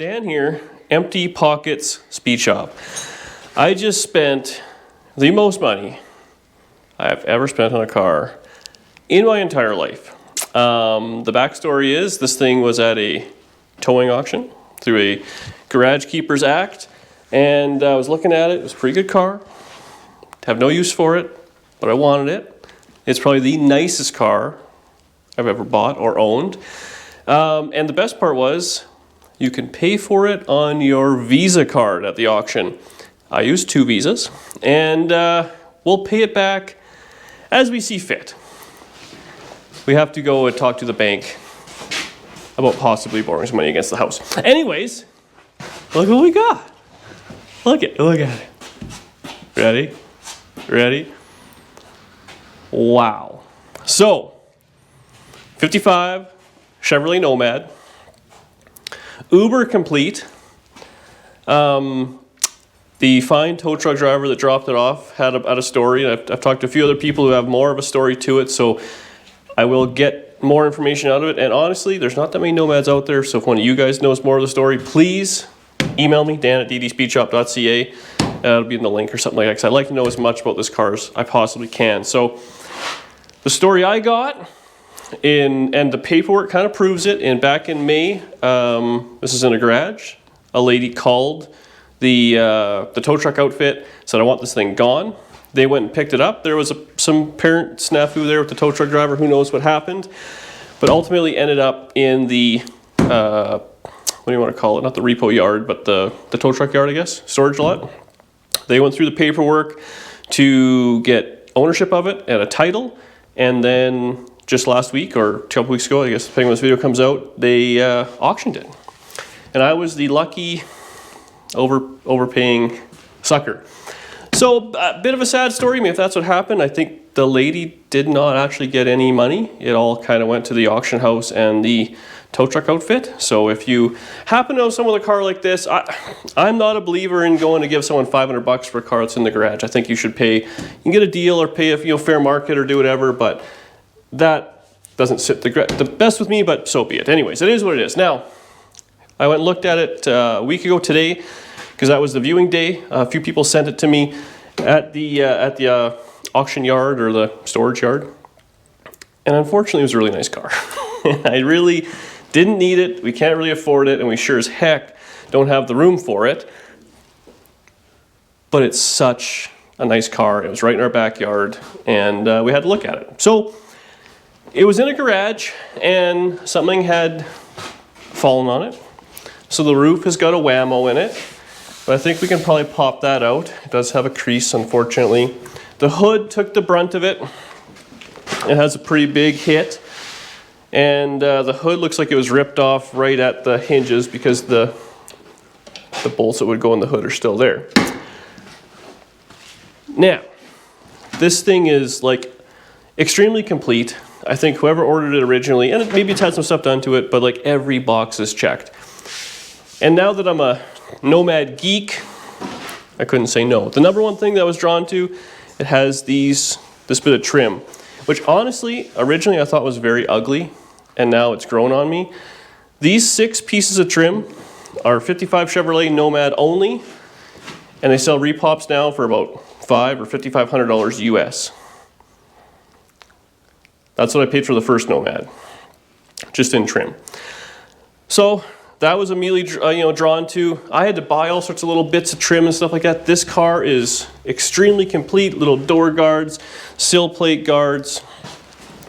Dan here, Empty Pockets Speed Shop. I just spent the most money I've ever spent on a car in my entire life. The backstory is this thing was at a towing auction through a Garage Keepers Act, and I was looking at it. It was a pretty good car. Have no use for it, but I wanted it. It's probably the nicest car I've ever bought or owned. And the best part was you can pay for it on your Visa card at the auction. I used 2 Visas, and we'll pay it back as we see fit. We have to go and talk to the bank about possibly borrowing some money against the house. Anyways, look what we got. Look at it. Ready? Ready? Wow. So, 55 Chevrolet Nomad, uber complete. The fine tow truck driver that dropped it off had a story. I've talked to a few other people who have more of a story to it, so I will get more information out of it. And honestly, there's not that many Nomads out there, so if one of you guys knows more of the story, please email me, dan@ddspeedshop.ca. It'll be in the link or something like that, because I'd like to know as much about this car as I possibly can. So the story I got, and the paperwork kind of proves it, and back in May, this is in a garage, a lady called the tow truck outfit, said, I want this thing gone. They went and picked it up. There was some parent snafu there with the tow truck driver. Who knows what happened, but ultimately ended up in the what do you want to call it? Not the repo yard, but the tow truck yard, I guess, storage lot. They went through the paperwork to get ownership of it and a title, and then just last week or a couple weeks ago, I guess, depending when this video comes out, they auctioned it. And I was the lucky overpaying sucker. So a bit of a sad story. I mean, if that's what happened, I think the lady did not actually get any money. It all kind of went to the auction house and the tow truck outfit. So if you happen to know someone with a car like this, I'm not a believer in going to give someone $500 for a car that's in the garage. I think you should pay, you can get a deal or pay a fair market or do whatever, but that doesn't sit the best with me, but so be it. Anyways, it is what it is. Now, I went and looked at it a week ago today, because that was the viewing day. A few people sent it to me at the auction yard or the storage yard. And unfortunately, it was a really nice car. I really didn't need it. We can't really afford it, and we sure as heck don't have the room for it. But it's such a nice car. It was right in our backyard, and we had to look at it. So it was in a garage, and something had fallen on it. So the roof has got a whammo in it, but I think we can probably pop that out. It does have a crease, unfortunately. The hood took the brunt of it. It has a pretty big hit, and the hood looks like it was ripped off right at the hinges because the bolts that would go in the hood are still there. Now, this thing is like extremely complete. I think whoever ordered it originally, and maybe it's had some stuff done to it, but like every box is checked. And now that I'm a Nomad geek, I couldn't say no. The number one thing that I was drawn to, it has this bit of trim, which honestly, originally I thought was very ugly, and now it's grown on me. These 6 pieces of trim are 55 Chevrolet Nomad only, and they sell repops now for about $500 or $5,500 US. That's what I paid for the first Nomad, just in trim. So that was immediately drawn to. I had to buy all sorts of little bits of trim and stuff like that. This car is extremely complete. Little door guards, sill plate guards.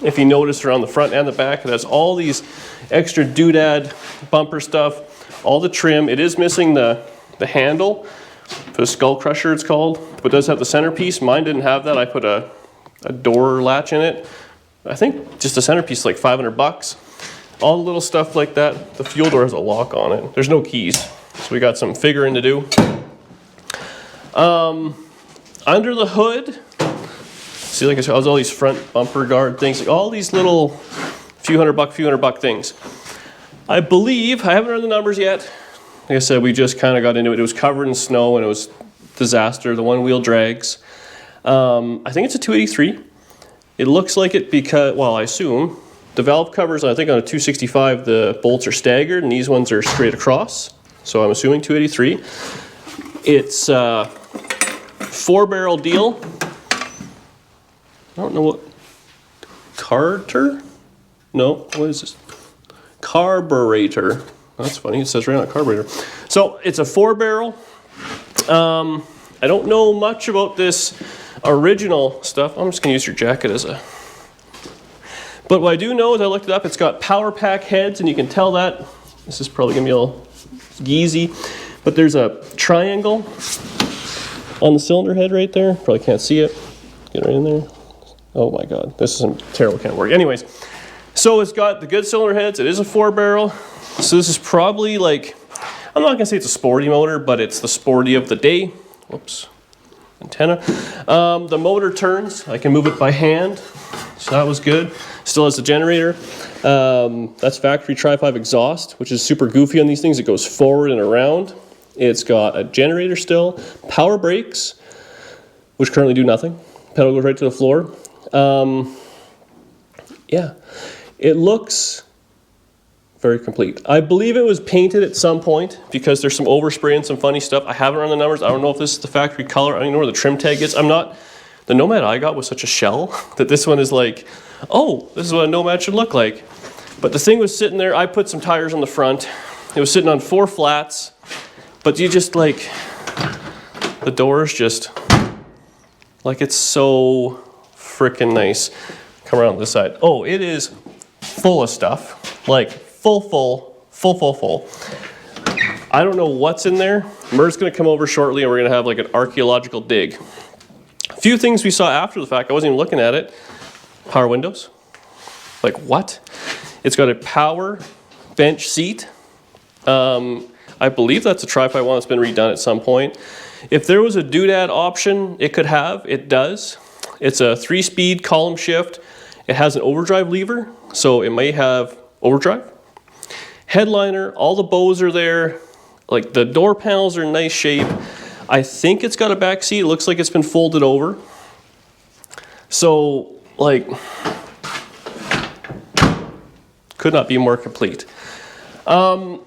If you notice around the front and the back, it has all these extra doodad bumper stuff, all the trim. It is missing the handle for the skull crusher, it's called, but it does have the centerpiece. Mine didn't have that. I put a door latch in it. I think just the centerpiece is like $500. All the little stuff like that. The fuel door has a lock on it. There's no keys, so we got some figuring to do. Under the hood, see, like I said, all these front bumper guard things, like all these little few hundred buck things. I believe, I haven't run the numbers yet. Like I said, we just kind of got into it. It was covered in snow and it was disaster. The one-wheel drags. I think it's a 283. It looks like it because, well, I assume, the valve covers, I think on a 265, the bolts are staggered and these ones are straight across. so I'm assuming 283. It's a 4-barrel deal. I don't know what, carter? No, what is this? Carburetor. That's funny, it says right on carburetor. So it's a 4-barrel. I don't know much about this original stuff. I'm just gonna use your jacket as a... But what I do know is I looked it up, it's got power pack heads, and you can tell that. This is probably gonna be a little geezy, but there's a triangle on the cylinder head right there. Probably can't see it. Get right in there. Oh my God, this is terrible, can't work. Anyways, so it's got the good cylinder heads. It is a 4-barrel. So this is probably like, I'm not gonna say it's a sporty motor, but it's the sporty of the day. Whoops, antenna. The motor turns, I can move it by hand. So that was good. Still has the generator. That's factory Tri-5 exhaust, which is super goofy on these things. It goes forward and around. It's got a generator still, power brakes, which currently do nothing. Pedal goes right to the floor. Yeah, it looks very complete. I believe it was painted at some point because there's some overspray and some funny stuff. I haven't run the numbers. I don't know if this is the factory color. I don't even know where the trim tag is. The Nomad I got was such a shell that this one is like, oh, this is what a Nomad should look like. But the thing was sitting there. I put some tires on the front. It was sitting on 4 flats, but you just like, the doors just, like it's so freaking nice. Come around this side. Oh, it is full of stuff, like full. I don't know what's in there. Mur's gonna come over shortly and we're gonna have like an archaeological dig. A few things we saw after the fact, I wasn't even looking at it. Power windows. Like what? It's got a power bench seat. I believe that's a Tri-5 one that's been redone at some point. If there was a doodad option it could have, it does. It's a 3-speed column shift. It has an overdrive lever, so it may have overdrive. Headliner, all the bows are there. Like the door panels are in nice shape. I think it's got a back seat. It looks like it's been folded over. So, like, could not be more complete. So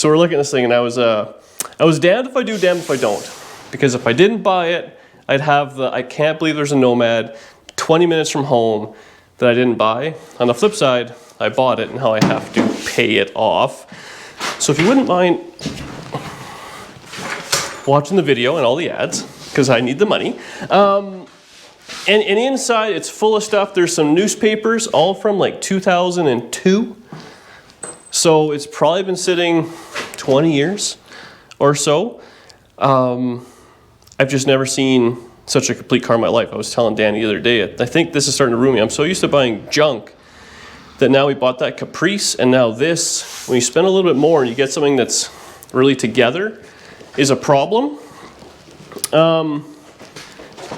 we're looking at this thing, and I was damned if I do, damned if I don't. Because if I didn't buy it, I'd have the, I can't believe there's a Nomad 20 minutes from home that I didn't buy. On the flip side, I bought it, and now I have to pay it off. So if you wouldn't mind watching the video and all the ads, because I need the money. And inside, it's full of stuff. There's some newspapers, all from like 2002. So it's probably been sitting 20 years or so. I've just never seen such a complete car in my life. I was telling Danny the other day, I think this is starting to ruin me. I'm so used to buying junk that now we bought that Caprice, and now this, when you spend a little bit more and you get something that's really together, is a problem.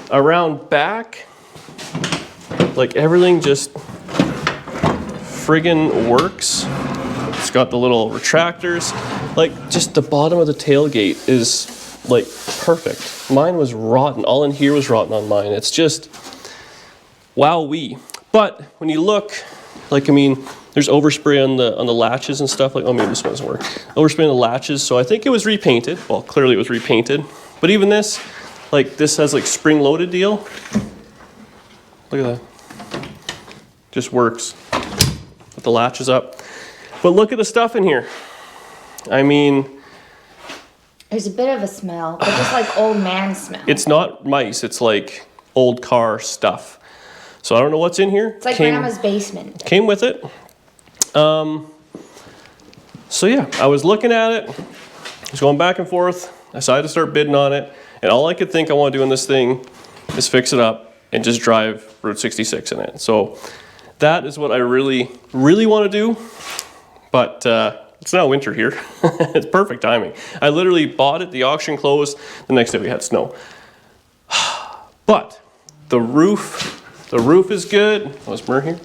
Around back, like everything just friggin' works. It's got the little retractors. Like just the bottom of the tailgate is like perfect. Mine was rotten. All in here was rotten on mine. It's just wowee. But when you look, like I mean, there's overspray on the latches and stuff. Like, oh, maybe this one doesn't work. Overspray on the latches. So I think it was repainted. Well, clearly it was repainted. But even this, like this has like spring-loaded deal. Look at that. Just works. Put the latches up. But look at the stuff in here. I mean, there's a bit of a smell, but just like old man smell. It's not mice. It's like old car stuff. So I don't know what's in here. It's like Grandma's basement. Came with it. So yeah, I was looking at it. I was going back and forth. I decided to start bidding on it. And all I could think I want to do in this thing is fix it up and just drive Route 66 in it. So that is what I really, really want to do. But it's now winter here. It's perfect timing. I literally bought it, the auction closed, the next day we had snow. But the roof is good. Was Mur here?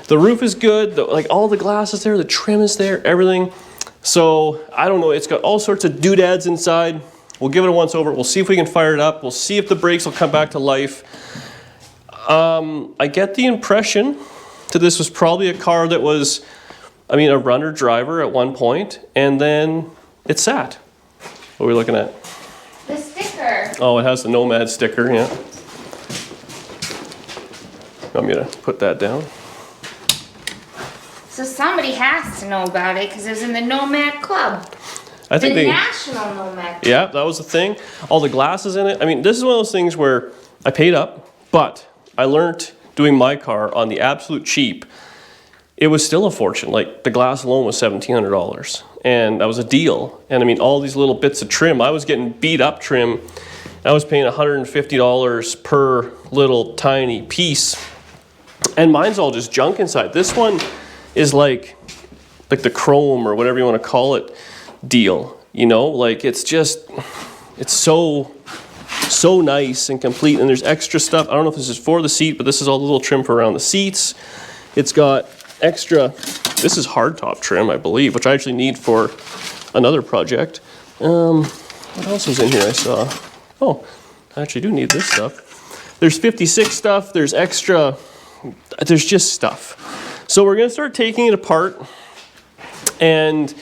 The roof is good. Like all the glass is there, the trim is there, everything. So I don't know, it's got all sorts of doodads inside. We'll give it a once over. We'll see if we can fire it up. We'll see if the brakes will come back to life. I get the impression that this was probably a car that was I mean, a runner driver at one point, and then it sat. What are we looking at? The sticker. Oh, it has the Nomad sticker, yeah. I'm gonna put that down. So somebody has to know about it because it was in the Nomad Club. I think the National Nomad Club. Yeah, that was the thing. All the glasses in it. I mean, this is one of those things where I paid up, but I learned doing my car on the absolute cheap. It was still a fortune. Like the glass alone was $1,700, and that was a deal. And I mean, all these little bits of trim. I was getting beat up trim. I was paying $150 per little tiny piece, and mine's all just junk inside. This one is like the chrome or whatever you want to call it deal. You know, like it's so nice and complete, and there's extra stuff. I don't know if this is for the seat, but this is all the little trim for around the seats. It's got extra, this is hardtop trim, I believe, which I actually need for another project. What else was in here I saw? Oh, I actually do need this stuff. There's 56 stuff, there's extra, there's just stuff. So we're gonna start taking it apart and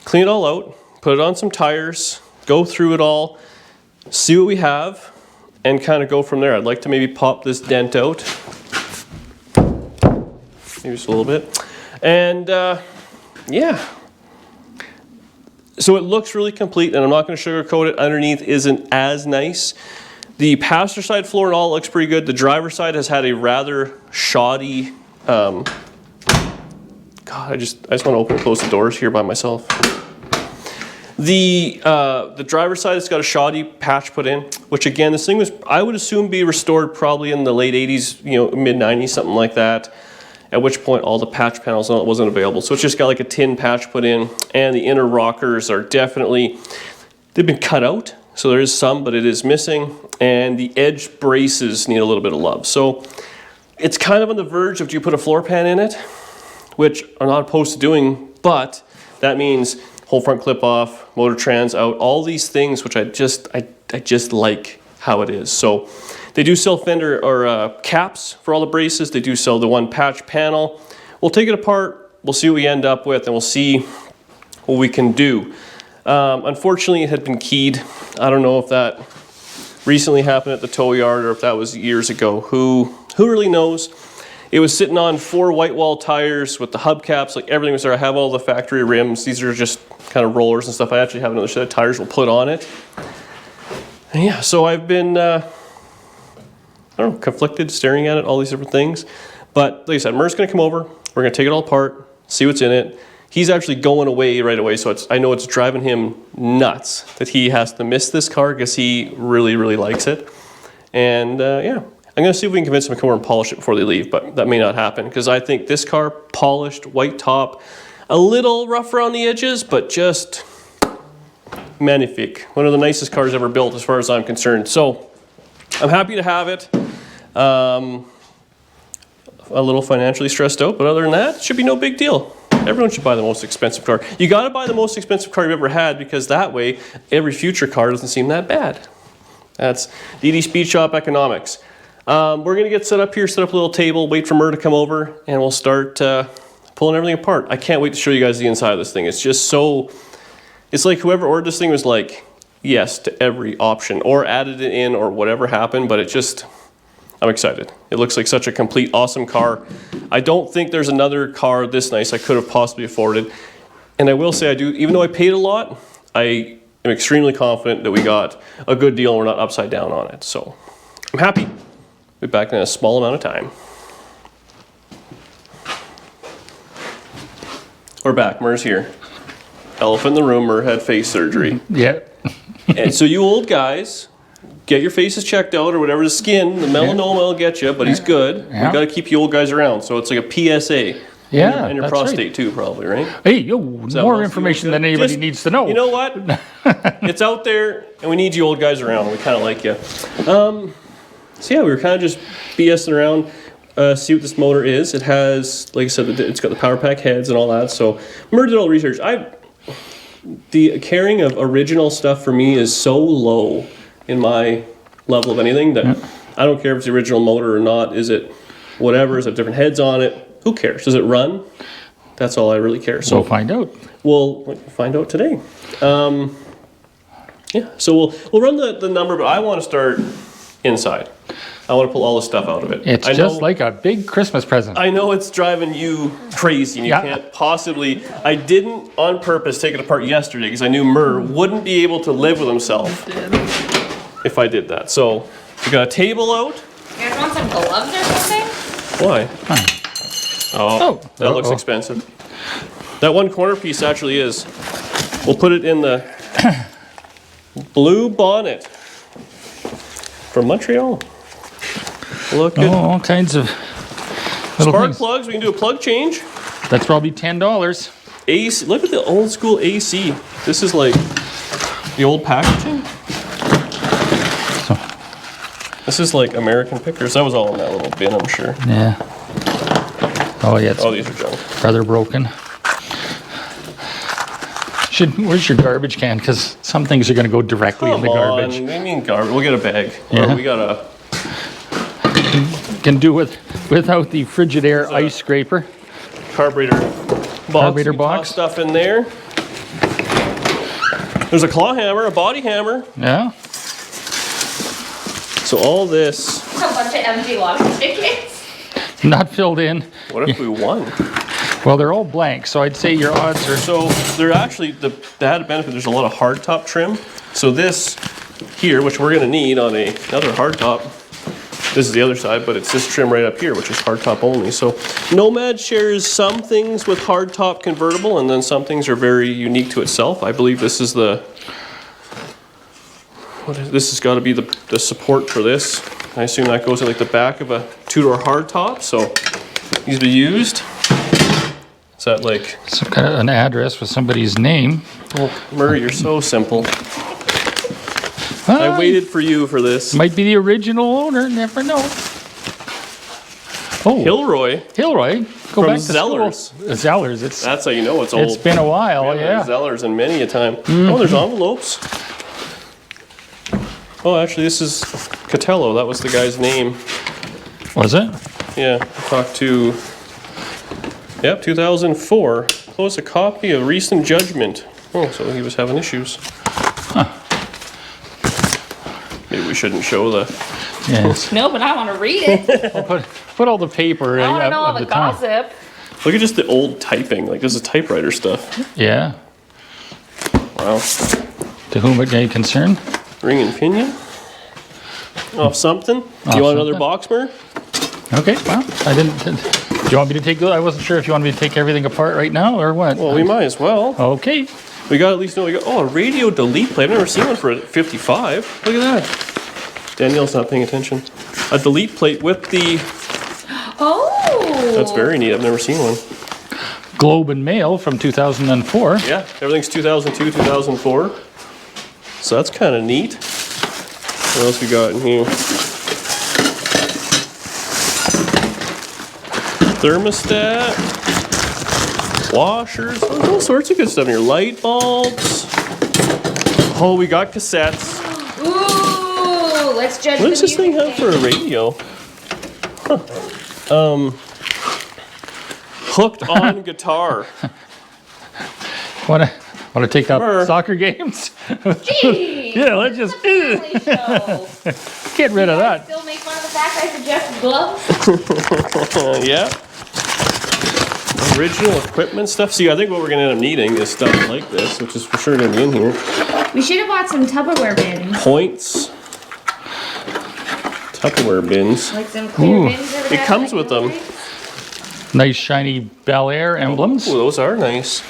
clean it all out, put it on some tires, go through it all, see what we have, and kind of go from there. I'd like to maybe pop this dent out. Maybe just a little bit. And yeah. So it looks really complete, and I'm not going to sugarcoat it. Underneath isn't as nice. The passenger side floor and all looks pretty good. The driver's side has had a rather shoddy, God, I just want to open and close the doors here by myself. The driver's side has got a shoddy patch put in, which again, this thing was, I would assume, be restored probably in the late 80s, you know, mid 90s, something like that. At which point all the patch panels on it wasn't available. So it's just got like a tin patch put in, and the inner rockers are definitely, they've been cut out. So there is some, but it is missing. And the edge braces need a little bit of love. So it's kind of on the verge of, do you put a floor pan in it? Which I'm not opposed to doing, but that means whole front clip off, motor trans out, all these things, which I just like how it is. So they do sell fender or caps for all the braces. They do sell the one patch panel. We'll take it apart. We'll see what we end up with, and we'll see what we can do. Unfortunately, it had been keyed. I don't know if that recently happened at the tow yard or if that was years ago. Who really knows? It was sitting on 4 white wall tires with the hubcaps, like everything was there. I have all the factory rims. These are just kind of rollers and stuff. I actually have another set of tires we'll put on it. And yeah, so I've been, I don't know, conflicted, staring at it, all these different things. But like I said, Murr's gonna come over. We're gonna take it all apart, see what's in it. He's actually going away right away, so I know it's driving him nuts that he has to miss this car because he really, really likes it. And yeah. I'm going to see if we can convince them to come over and polish it before they leave, but that may not happen because I think this car, polished, white top, a little rough around the edges, but just magnifique. One of the nicest cars ever built as far as I'm concerned. So I'm happy to have it. A little financially stressed out, but other than that, it should be no big deal. Everyone should buy the most expensive car. You got to buy the most expensive car you've ever had because that way every future car doesn't seem that bad. That's DD Speed Shop economics. We're going to get set up here, set up a little table, wait for Mur to come over, and we'll start pulling everything apart. I can't wait to show you guys the inside of this thing. It's just so, it's like whoever ordered this thing was like, yes to every option, or added it in, or whatever happened, but it just, I'm excited. It looks like such a complete, awesome car. I don't think there's another car this nice I could have possibly afforded. And I will say I do, even though I paid a lot, I am extremely confident that we got a good deal and we're not upside down on it. So I'm happy. Be back in a small amount of time. We're back. Mur's here. Elephant in the room. Mur had face surgery. Yeah. And so you old guys, get your faces checked out or whatever. The skin, the melanoma will get you, but he's good. Yeah. We got to keep you old guys around. So it's like a PSA. Yeah, And your that's prostate right. too, probably, right? Hey, yo, more information than anybody Just, needs to know. You know what? It's out there, and we need you old guys around. We kind of like you. So yeah, we were kind of just BSing around, see what this motor is. It has, like I said, it's got the power pack heads and all that. So Mur did all the research. The carrying of original stuff for me is so low in my level of anything that I don't care if it's the original motor or not. Is it whatever? Is it different heads on it? Who cares? Does it run? That's all I really care. So We'll find out. we'll find out today. Yeah, so we'll run the number, but I want to start inside. I want to pull all the stuff out of it. It's I just know, like a big Christmas present. I know it's driving you crazy, and you Yeah. can't possibly. I didn't on purpose take it apart yesterday because I knew Murr wouldn't be able to live with himself if I did that. So we got a table out. You guys want some gloves or something? Why? Oh, that looks Uh-oh. expensive. That one corner piece actually is. We'll put it in the blue bonnet from Montreal. Look at All kinds of little spark things. plugs. We can do a plug change. That's probably $10. AC. Look at the old school AC. This is like the old packaging. This is like American Pickers. That was all in that little bin, I'm sure. Yeah. Oh yeah, it's Oh, these are junk. rather broken. Where's your garbage can? Because some things are going to go directly in Come the on. garbage. What do you mean garbage? We'll get a bag. Yeah. Or we got a Can do without the Frigidaire ice scraper. carburetor box. Carburetor We can toss box. stuff in there. There's a claw hammer, a body hammer. Yeah. So all this. A bunch of empty lottery tickets. Not filled in. What if we won? Well, they're all blank, so I'd say your odds are. So they're actually the added benefit. There's a lot of hardtop trim. So this here, which we're going to need on another hardtop. This is the other side, but it's this trim right up here, which is hardtop only. So Nomad shares some things with hardtop convertible, and then some things are very unique to itself. I believe this is the. This has got to be the support for this. I assume that goes in like the back of a two-door hardtop. So these be used. Is that like? Some kind of an address with somebody's name. Oh, Murray, you're so simple. Well, I waited for you for this. Might be the original owner. Never know. Oh, Hilroy. Hilroy. Go From back to Zellers. school. Zellers. That's how you know it's old. It's been a while. Yeah, Yeah. Zellers and many a time. Oh, there's envelopes. Oh, actually, this is Catello. That was the guy's name. Was it? Yeah, I talked to. Yep, 2004. Close a copy of recent judgment. Oh, so he was having issues. Maybe we shouldn't show the. Yes. No, but I want to read it. Put all the paper I want to of know all the time. gossip. Look at just the old typing. Like this is typewriter stuff. Yeah. Wow. To whom it may concern. Ring and pinion. Off something. Do you want another box, Mur? Okay. Well, I didn't. Do you want me to take? I wasn't sure if you wanted me to take everything apart right now or what. Well, we might as well. Okay. We got at least know we got. Oh, a radio delete plate. I've never seen one for a 55. Look at that. Danielle's not paying attention. A delete plate with the. Oh. That's very neat. I've never seen one. Globe and Mail from 2004. Yeah, everything's 2002, 2004. So that's kind of neat. What else we got in here? Thermostat, washers, there's all sorts of good stuff in here. Light bulbs. Oh, we got cassettes. Ooh, let's judge What does the this thing have for a radio? Huh. Hooked on guitar. Want to take up Mur. soccer games? Gee, Yeah, let's just family show. get rid of that. Still make fun of the fact I suggest gloves? Yeah. Original equipment stuff. See, I think what we're gonna end up needing is stuff like this, which is for sure gonna be in here. We should have bought some Tupperware bins. Points. Tupperware bins. Like some clear Ooh. bins. Ever It had, comes like, with them. Rolex? Nice shiny Bel Air emblems. Ooh, those are nice.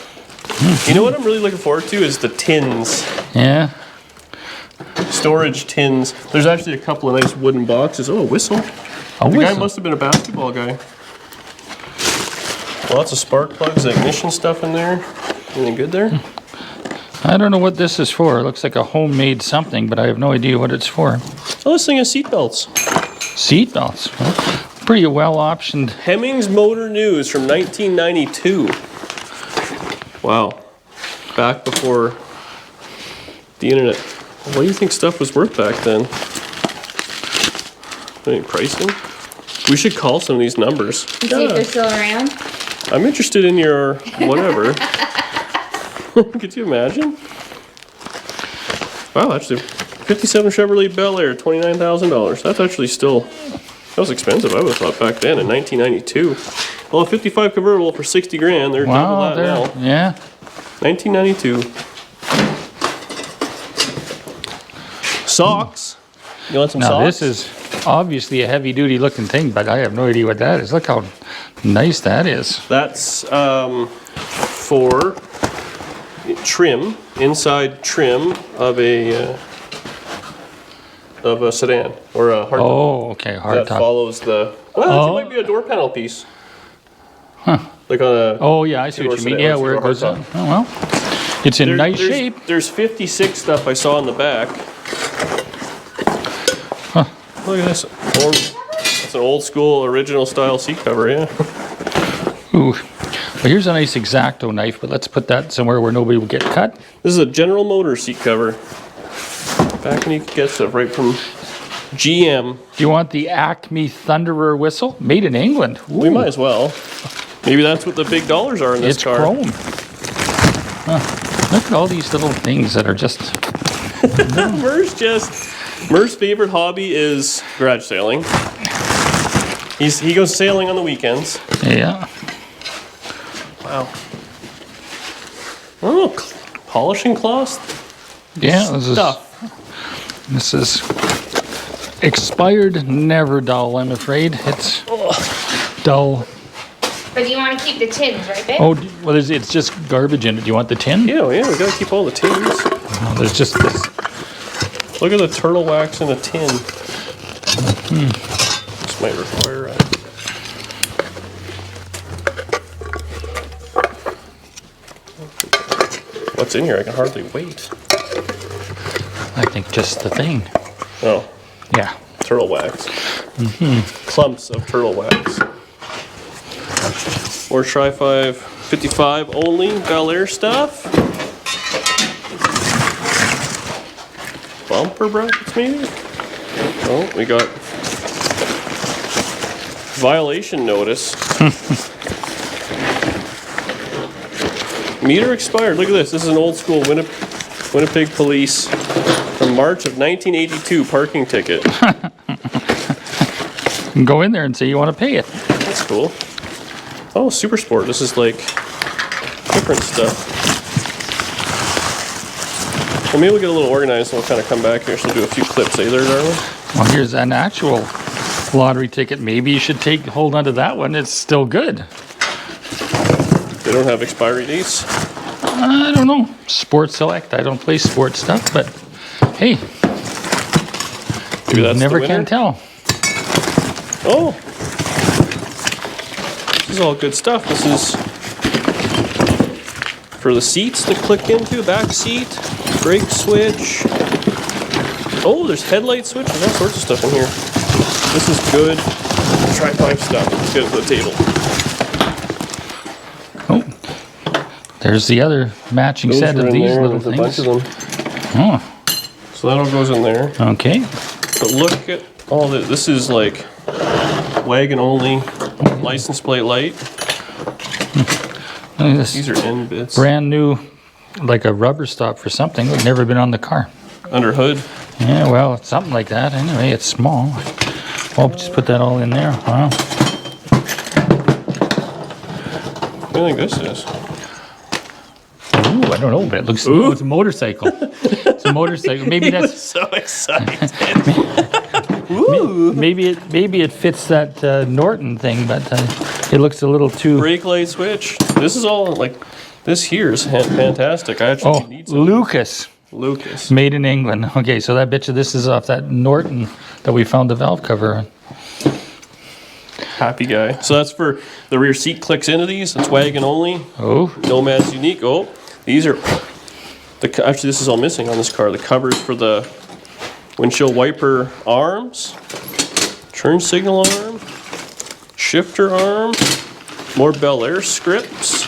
You know what I'm really looking forward to is the tins. Yeah. Storage tins. There's actually a couple of nice wooden boxes. Oh, a whistle. A The guy whistle. must have been a basketball guy. Lots of spark plugs, ignition stuff in there. Anything good there? I don't know what this is for. It looks like a homemade something, but I have no idea what it's for. Oh, this thing has seat belts. Seat belts. Well, pretty well optioned. Hemmings Motor News from 1992. Wow. Back before the internet. What do you think stuff was worth back then? Any pricing? We should call some of these numbers. And see if they're still around. I'm interested in your whatever. Could you imagine? Wow, actually, 57 Chevrolet Bel Air, $29,000. That's actually still, that was expensive. I would have thought back then in 1992. Well, a 55 convertible for 60 grand. They're double that now. Yeah. 1992. Socks. You want some Now socks? this is obviously a heavy duty looking thing, but I have no idea what that is. Look how nice that is. That's for trim, inside trim of a sedan or a hardtop. Oh, okay, That hard top. follows the. Well, it might be a door panel piece. Huh. Like on a. Oh yeah, I see what you mean. Yeah, where it goes on. Oh well, it's in nice shape. There's 56 stuff I saw in the back. Huh. Look at this. It's an old school original style seat cover, yeah. Ooh. Well, here's a nice X-Acto knife, but let's put that somewhere where nobody will get cut. This is a General Motors seat cover. Back when you could get stuff right from GM. Do you want the Acme Thunderer whistle? Made in England. Ooh. We might as well. Maybe that's what the big dollars are in this car. It's chrome. Huh. Look at all these little things that are just... Mer's favorite hobby is garage sailing. He goes sailing on the weekends. Yeah. Wow. Oh, polishing cloth Yeah, stuff. This is expired, never dull, I'm afraid. It's dull. But you want to keep the tins, right, babe? Oh, well, it's just garbage in it. Do you want the tin? Yeah, we gotta keep all the tins. No, there's just this. Look at the turtle wax in a tin. This might require a... What's in here? I can hardly wait. I think just the thing. Oh, Yeah. turtle wax. Clumps of turtle wax. More Tri-5 55 only Bel Air stuff. Bumper brackets maybe? Oh, we got violation notice. Meter expired. Look at this. This is an old school Winnipeg police from March of 1982 parking ticket. You can go in there and say you want to pay it. That's cool. Oh, Super Sport. This is like different stuff. Well, maybe we'll get a little organized and we'll kind of come back here. So we'll do a few clips, eh there, darling? Well, here's an actual lottery ticket. Maybe you should hold on to that one. It's still good. They don't have expiry dates. I don't know. Sports Select. I don't play sports stuff, but hey, Maybe that's never the winner. can tell. Oh, this is all good stuff. This is for the seats to click into, back seat, brake switch. Oh, there's headlight switch. There's all sorts of stuff in here. This is good Tri-5 stuff. Let's get it to the table. Oh, there's the other matching Those set are of in these there. little There's things. a bunch of them. Oh, So that all goes in there. okay. But look at all this. This is like wagon only, license plate light. Look at this. These are end bits. Brand new, like a rubber stop for something. It's never been on the car. Under hood. Yeah, well, it's something like that. Anyway, it's small. Oh, just put that all in there. Wow. What do you think this is? Ooh, I don't know, but it looks. Oh, it's a motorcycle. It's a motorcycle. Maybe He was that's. so excited. Ooh. Maybe it fits that Norton thing, but it looks a little too. Brake light switch. This is all like, this here is fantastic. I actually Oh, need some. Lucas. Lucas. Made in England. Okay, so that bitch, this is off that Norton that we found the valve cover on. Happy guy. So that's for the rear seat clicks into these. It's wagon only. Oh, Nomad's unique. Oh, these are, actually this is all missing on this car. The covers for the windshield wiper arms, turn signal arm, shifter arm, more Bel Air scripts.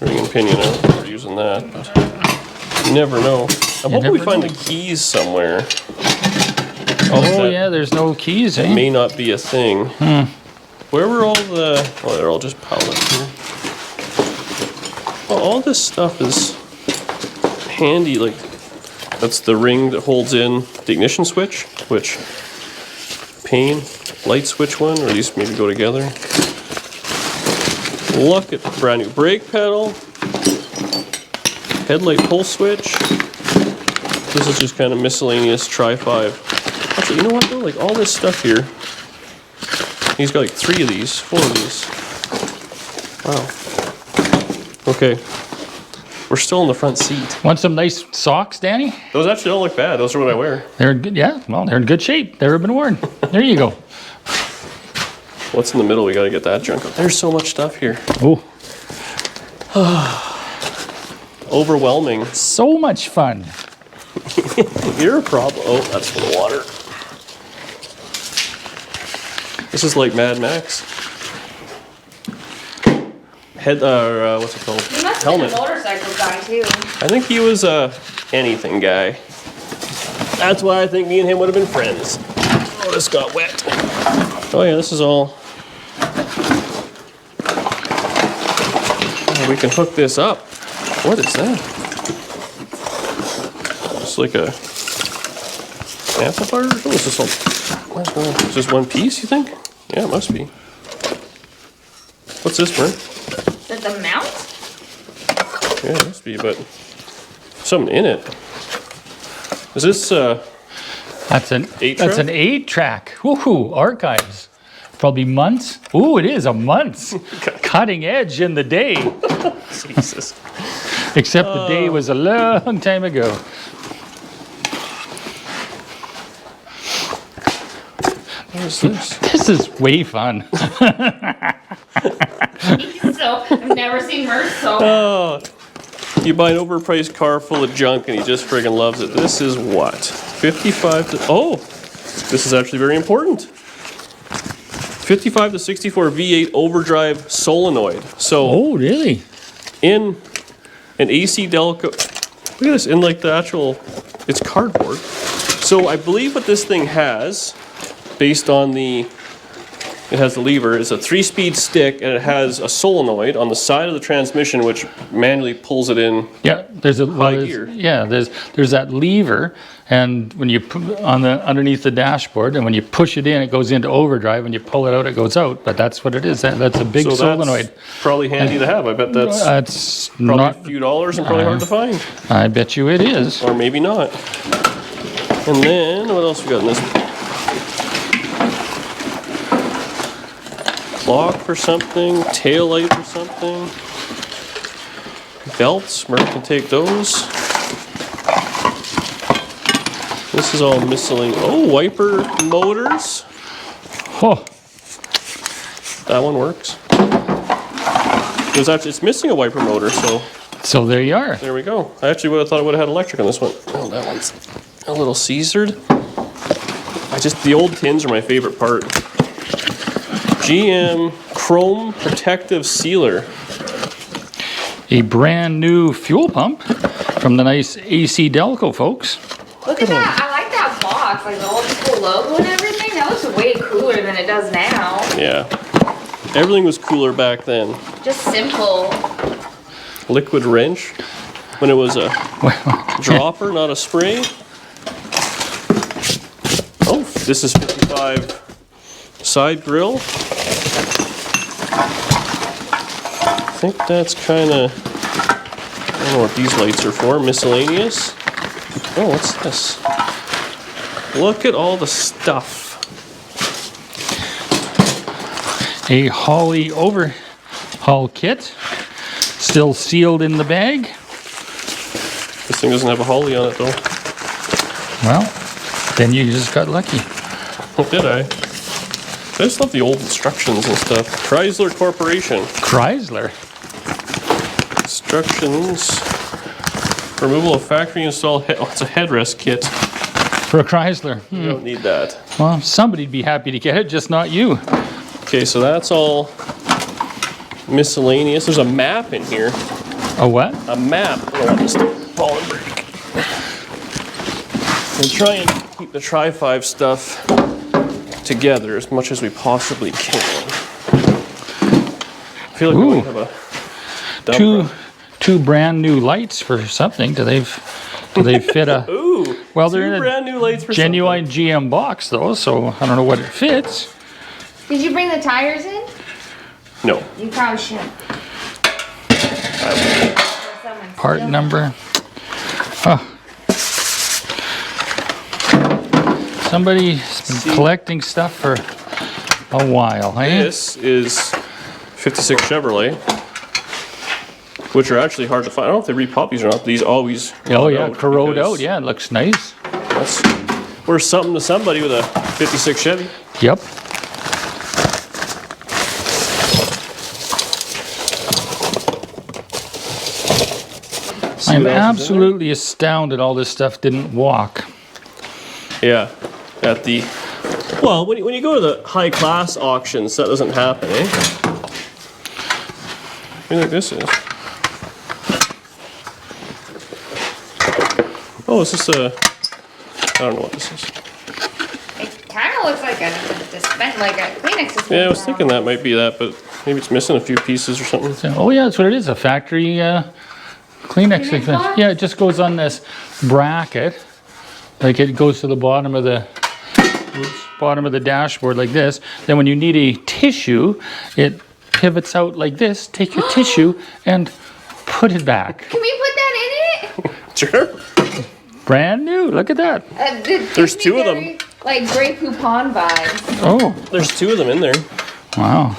Ring and pinion, I don't think we're using that, but you never know. I'm hoping we never find know. the keys somewhere. oh that- yeah, there's no keys, It eh? may not be a thing. What Where were all the... Oh, they're all just piled up here. Well, all this stuff is handy. Like, that's the ring that holds in the ignition switch, which pane, light switch one, or these maybe go together. Look at the brand new brake pedal. Headlight pull switch. This is just kind of miscellaneous Tri-5. Actually, you know what though? Like all this stuff here. He's got like 3 of these, 4 of these. Wow. Okay. We're still in the front seat. Want some nice socks, Danny? Those actually don't look bad. Those are what I wear. They're in good, yeah, well, they're in good shape. They've been worn. There you go. What's in the middle? We gotta get that junk out. There's so much stuff here. Oh, Overwhelming. so much fun. You're a problem. Oh, that's for the water. This is like Mad Max. What's it called? He must have Helmet. been a motorcycle guy too. I think he was a anything guy. That's why I think me and him would have been friends. Oh, this got wet. Oh yeah, this is all. Oh, we can hook this up. What is that? It's like a amplifier? Oh, is this all? Is this one piece? You think? Yeah, it must be. What's this, Brent? Is that the mount? Yeah, it must be, but something in it. Is this That's an 8-track? That's an 8-track. Woohoo! Archives. Probably months. Ooh, it is a month. Cutting edge in the day. Jesus? Except the day was a long time ago. What is this? This is way fun. So I've never seen Merce so. Oh, you buy an overpriced car full of junk and he just friggin' loves it. This is what? 55 to... Oh, this is actually very important. 55 to 64 V8 overdrive solenoid. So Oh, really? in an AC Delco... Look at this, in like the actual... It's cardboard. So I believe what this thing has, based on the... It has the lever, is a 3-speed stick, and it has a solenoid on the side of the transmission which manually pulls it in. Yeah, there's a High there's- gear. Yeah, there's that lever, and when you put on the underneath the dashboard, and when you push it in, it goes into overdrive. When you pull it out, it goes out. But that's what it is. That's a big So solenoid. that's probably handy to have. I bet that's That's probably not. a few dollars and probably hard to find. I bet you it is. Or maybe not. And then, what else we got in this? Clock for something, tail light for something. Belts, Merc can take those. This is all miscellaneous. Oh, wiper motors. Oh, That one works. It's missing a wiper motor, so so there you are. there we go. I actually would have thought it would have had electric on this one. Oh, that one's a little Caesared. The old tins are my favorite part. GM Chrome Protective Sealer. A brand new fuel pump from the nice AC Delco folks. Look at that. I like that box. Like the old school logo and everything. That looks way cooler than it does now. Yeah. Everything was cooler back then. Just simple. Liquid wrench. When it was a dropper, not a spray. Oh, this is 55 side grill. I think that's kind of, I don't know what these lights are for, miscellaneous. Oh, what's this? Look at all the stuff. A Holly overhaul kit, still sealed in the bag. This thing doesn't have a Holly on it though. Well, then you just got lucky. Oh, did I? I just love the old instructions and stuff. Chrysler Corporation. Chrysler. Instructions. Removal of factory installed it's a headrest kit. For a Chrysler. You don't need that. Well, somebody'd be happy to get it, just not you. Okay, so that's all miscellaneous. There's a map in here. A what? A map. I don't want this to fall and break. We'll try and keep the Tri-5 stuff together as much as we possibly can. feel like we might have a dump run. Two brand new lights for something. Do they fit a? Ooh, Well, two they're in brand new lights a for genuine GM box though, so I don't know what it fits. Did you bring the tires in? something. No. You probably shouldn't. Part number. Oh. Somebody's been collecting stuff for a while, eh? This is 56 Chevrolet, which are actually hard to find. I don't know if they repop these or not. These always Oh yeah, corrode because out. Yeah, it looks nice. That's worth something to somebody with a 56 Chevy. Yep. I'm what else is in there? absolutely astounded all this stuff didn't walk. Yeah, at the well, when you go to the high class auctions, that doesn't happen, eh? What do you think this is? Oh, is this a? I don't know what this is. It kind of looks like a Kleenex dispenser. Yeah, I was thinking that might be that, but maybe it's missing a few pieces or something. So, oh yeah, that's what it is, a factory Kleenex Kleenex dispenser. box? Yeah, it just goes on this bracket. Like it goes to the bottom of the dashboard like this. Then when you need a tissue, it pivots out like this. Take your tissue and put it back. Can we put that in it? Sure. Brand new, look at that. There's two of them. Like Grey Poupon vibes. Oh, There's two of them in there. wow.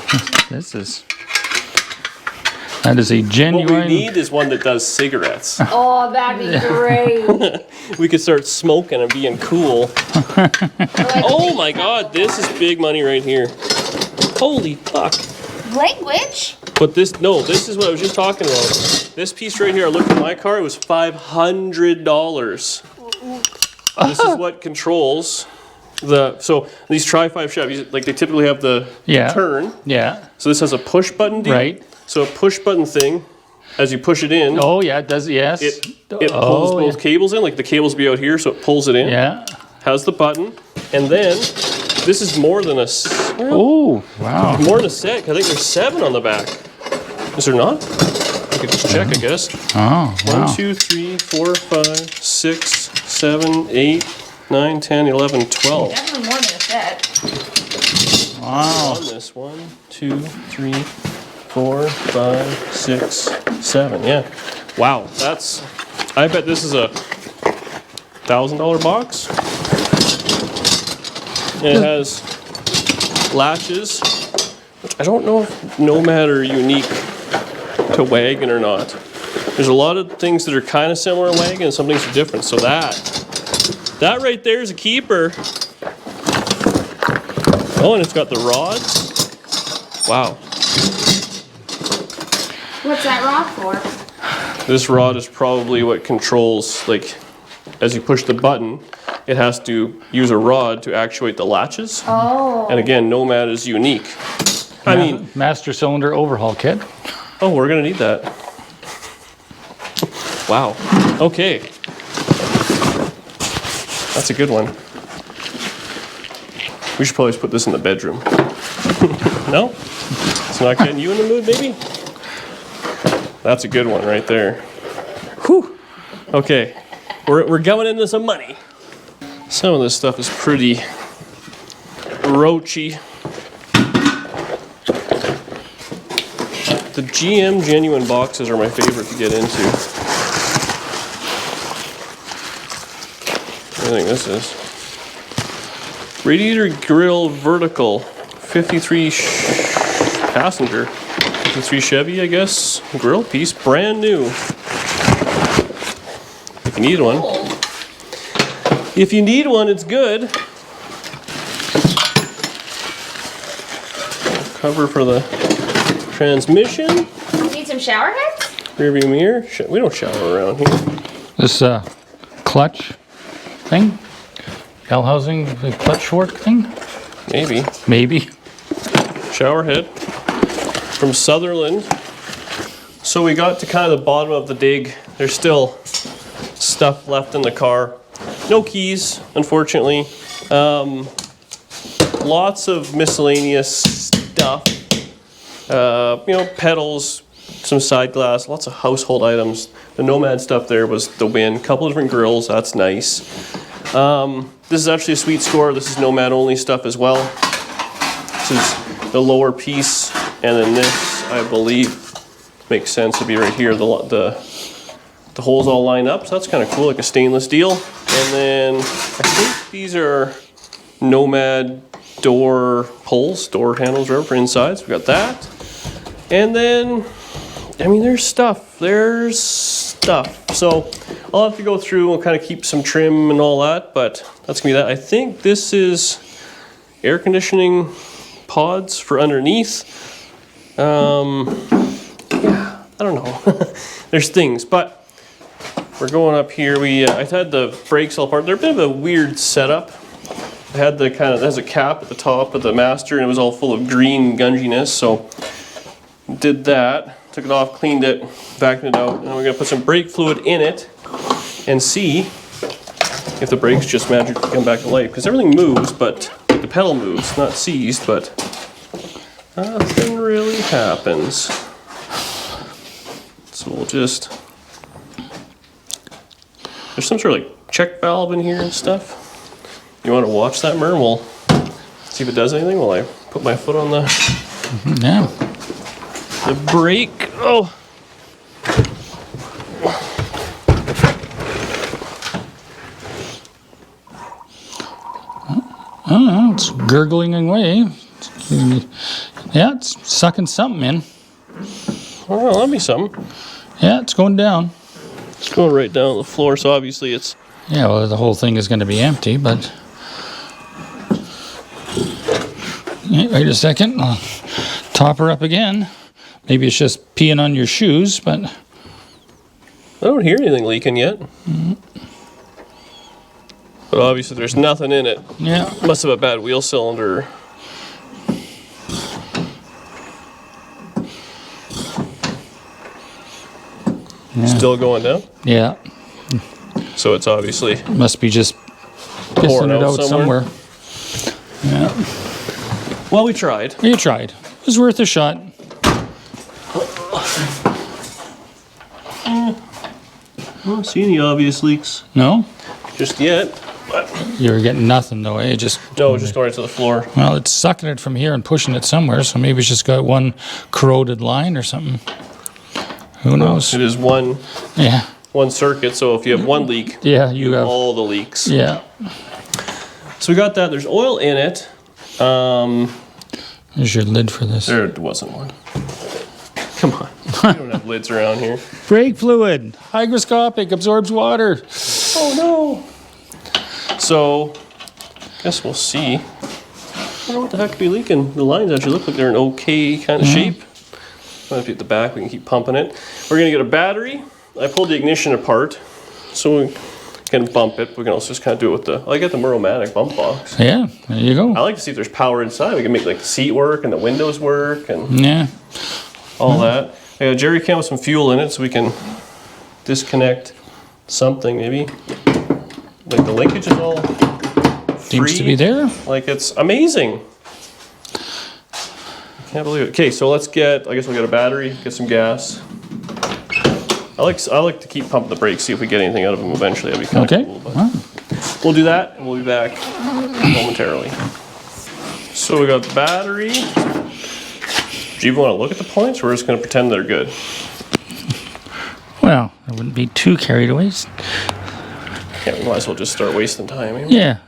That is a What genuine. we need is one that does cigarettes. Oh, that'd be great. We could start smoking and being cool. Oh my God, this is big money right here. Holy fuck. Language? But this is what I was just talking about. This piece right here, I looked at my car, it was $500. This is what controls so these Tri-5 Chevys, like they typically have the turn. Yeah. So this has a push button deal. Right. So a push button thing, as you push it in, Oh yeah, it does. Yes. it pulls both cables in, like the cables be out here, so it pulls it in. Yeah. Has the button, and then this is more than a Oh wow. more than a set. I think there's 7 on the back. Is there not? I could just check, I guess. Oh wow. 1, 2, 3, 4, 5, 6, 7, 8, 9, 10, 11, 12. Definitely more than a set. Wow. On this 1, 2, 3, 4, 5, 6, 7. Yeah. Wow. I bet this is a $1,000 box. And it has latches, which I don't know if Nomad are unique to wagon or not. There's a lot of things that are kind of similar to wagon and some things are different. So that right there is a keeper. Oh, and it's got the rods. Wow. What's that rod for? This rod is probably what controls, like, as you push the button, it has to use a rod to actuate the latches. Oh. And again, Nomad is unique. I mean, Master cylinder overhaul kit. oh, we're gonna need that. Wow. Okay. That's a good one. We should probably just put this in the bedroom. No? It's not getting you in the mood, baby? That's a good one right there. Whew. Okay. We're going into some money. Some of this stuff is pretty roachy. The GM genuine boxes are my favorite to get into. What do you think this is? Radiator grill vertical, 53 passenger, 53 Chevy, I guess. Grill piece, brand new. If you need one. If you need one, it's good. Cover for the transmission. Need some shower heads? Rear view mirror. We don't shower around here. This clutch thing, L housing, the clutch fork thing. Maybe. Maybe. Shower head from Sutherland. So we got to kind of the bottom of the dig. There's still stuff left in the car. No keys, unfortunately. Lots of miscellaneous stuff. You know, pedals, some side glass, lots of household items. The Nomad stuff there was the win. Couple of different grills, that's nice. This is actually a sweet score. This is Nomad only stuff as well. This is the lower piece, and then this, I believe, makes sense to be right here. The holes all line up, so that's kind of cool, like a stainless steel. And then I think these are Nomad door pulls, door handles, whatever, for inside. So we got that. And then, I mean, there's stuff. So I'll have to go through and kind of keep some trim and all that, but that's gonna be that. I think this is air conditioning pods for underneath. Yeah, I don't know. There's things, but we're going up here. I had the brakes all apart. They're a bit of a weird setup. I had the kind of, there's a cap at the top of the master, and it was all full of green gunginess, so did that. Took it off, cleaned it, vacuumed it out, and we're gonna put some brake fluid in it and see if the brakes just magically come back to life. Because everything moves, but like the pedal moves, not seized, but nothing really happens. So we'll just, there's some sort of like check valve in here and stuff. You want to watch that, Mer? We'll see if it does anything while I put my foot on the brake. Oh. Oh, it's gurgling away. Yeah, it's sucking something in. Oh, that'll be something. Yeah, it's going down. It's going right down the floor, so obviously it's... Yeah, well, the whole thing is going to be empty, but... Yeah, wait a second. I'll top her up again. Maybe it's just peeing on your shoes, but... I don't hear anything leaking yet. But obviously there's nothing in it. Yeah. Must have a bad wheel cylinder. Yeah. Still going down? Yeah. So it's obviously Must be just pissing it out somewhere. Yeah. Well, we tried. You tried. It was worth a shot. I don't see any obvious leaks No? just yet. But You're getting nothing though, eh? Just no, just going right to the floor. well, it's sucking it from here and pushing it somewhere, so maybe it's just got one corroded line or something. Who knows? It is one Yeah. circuit, so if you have one leak, Yeah, you have. all the leaks. Yeah. So we got that. There's oil in it. There's your lid for this. There wasn't one. Come on. We don't have lids around here. Brake fluid, hygroscopic, absorbs water. Oh no. So, guess we'll see. I don't know what the heck could be leaking. The lines actually look like they're in okay kind of shape. Might have to at the back, we can keep pumping it. We're gonna get a battery. I pulled the ignition apart, so we can bump it. We can also just kind of do it with the, I got the Muromatic bump box. Yeah, there you go. I like to see if there's power inside. We can make like the seat work and the windows work and Yeah. all that. I got a jerry can with some fuel in it, so we can disconnect something maybe. Like the linkage is all Seems to free. be there. Like it's amazing. Can't believe it. Okay, so let's get, I guess we'll get a battery, get some gas. I like to keep pumping the brakes, see if we get anything out of them eventually. That'd be kind of Okay. cool. But Well, we'll do that and we'll be back momentarily. So we got the battery. Do you even want to look at the points, or we're just going to pretend they're good? well, I wouldn't be too carried away. Yeah, we might as well just start wasting time. Eh? Yeah.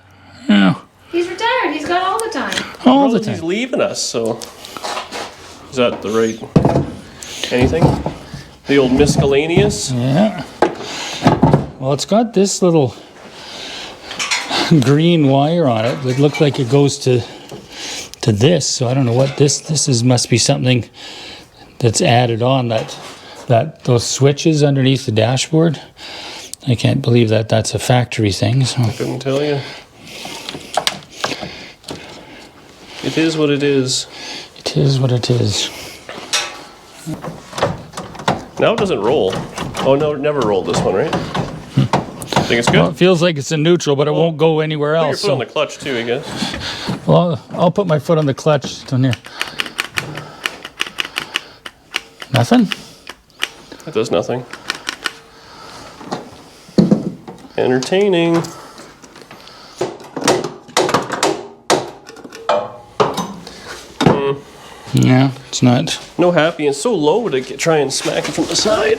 Yeah. He's retired. He's got all the time. All the He's time. leaving us, so is that the right anything? The old miscellaneous. Yeah. Well, it's got this little green wire on it that looked like it goes to this. So I don't know what this is. Must be something that's added on that those switches underneath the dashboard. I can't believe that's a factory thing. So Couldn't tell you. It is what it is. it is what it is. Now it doesn't roll. Oh no, it never rolled this one, right? Think it's good? Well, it feels like it's in neutral, but it won't go anywhere Put your else. foot on the clutch too, I guess. Well, I'll put my foot on the clutch down here. Nothing? That does nothing. Entertaining. Yeah, it's not. No happy, and so low to try and smack it from the side.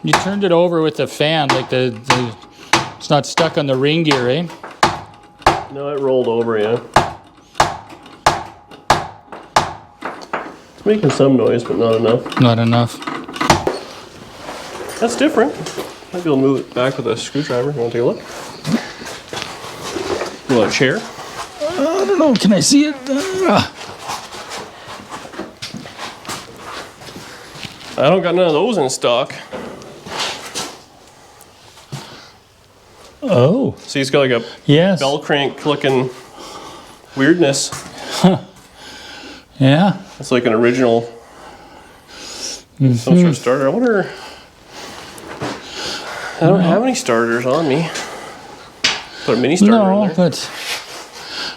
You turned it over with the fan, like the it's not stuck on the ring gear, eh? No, it rolled over, yeah. It's making some noise, but not enough. Not enough. That's different. Might be able to move it back with a screwdriver. You want to take a look? You want a chair? I don't know. Can I see it? I don't got none of those in stock. Oh. See, it's got like a Yes. bell crank looking weirdness. Yeah. It's like an original some sort of starter. I wonder. I don't have any starters on me. Put a mini starter in No, there. but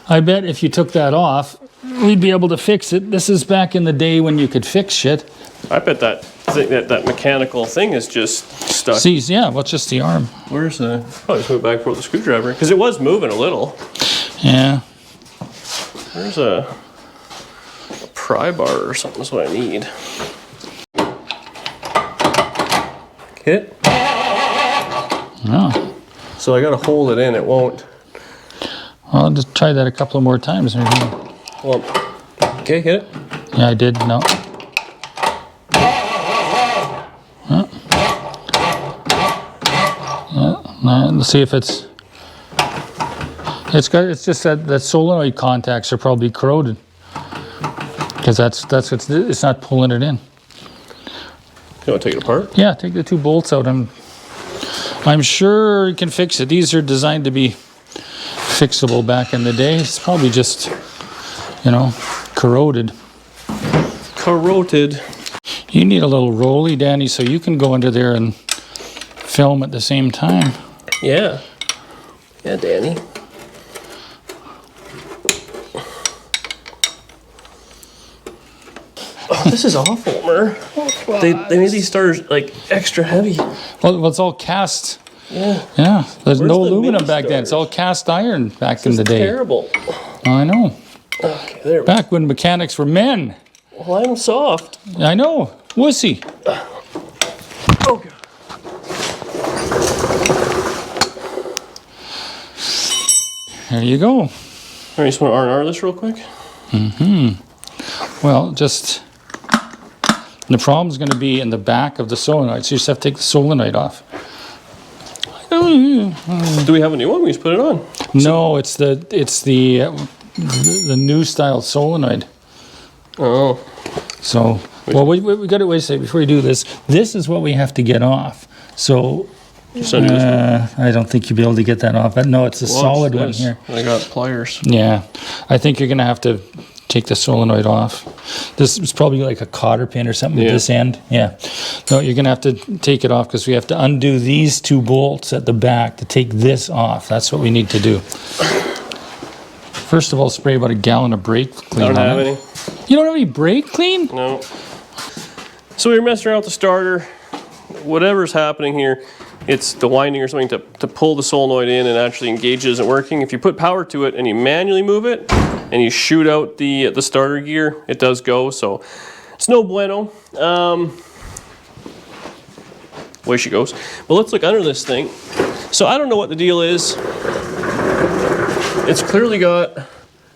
I bet if you took that off, we'd be able to fix it. This is back in the day when you could fix shit. I bet that thing, that mechanical thing is just stuck. See, yeah, well, it's just the arm. Where's the? Probably just move back for the screwdriver because it was moving a little. Yeah. There's a pry bar or something. That's what I need. Hit. Oh. So I gotta hold it in. It won't. I'll just try that a couple more times. Maybe. Well, okay, hit it. Yeah, I did. No. No, let's see if it's. It's just that solenoid contacts are probably corroded. Because that's what's it's not pulling it in. You want to take it apart? Yeah, take the two bolts out. I'm sure you can fix it. These are designed to be fixable back in the day. It's probably just, corroded. Corroded. You need a little rolly, Danny, so you can go under there and film at the same time. Yeah. Yeah, Danny. Oh, this is awful, Mer. They made these starters like extra heavy. Well, it's all cast. Yeah. Yeah, there's Where's no the aluminum mini back then. It's all cast iron back in the day. Terrible. I know. Okay, there we go. Back when mechanics were men. Well, I'm soft. I know. Wussy. Oh, God. There you go. All right, you just want to R&R this real quick? Well, just the problem's going to be in the back of the solenoid, so you just have to take the solenoid off. Do we have a new one? We just put it on. No, it's the new style solenoid. Oh. So, well, we got to wait a second before we do this. This is what we have to get off. So, Just undo this one. I don't think you'll be able to get that off. But no, it's a solid one This. here. I got pliers. Yeah, I think you're going to have to take the solenoid off. This is probably like a cotter pin or something at this end. Yeah. No, you're going to have to take it off because we have to undo these two bolts at the back to take this off. That's what we need to do. First of all, spray about a gallon of brake clean. I don't on have it. any. You don't have any brake clean? No. So we were messing around with the starter. Whatever's happening here, it's the winding or something to pull the solenoid in and actually engage it isn't working. If you put power to it and you manually move it and you shoot out the starter gear, it does go. So it's no bueno. Way she goes. But let's look under this thing. So I don't know what the deal is. It's clearly got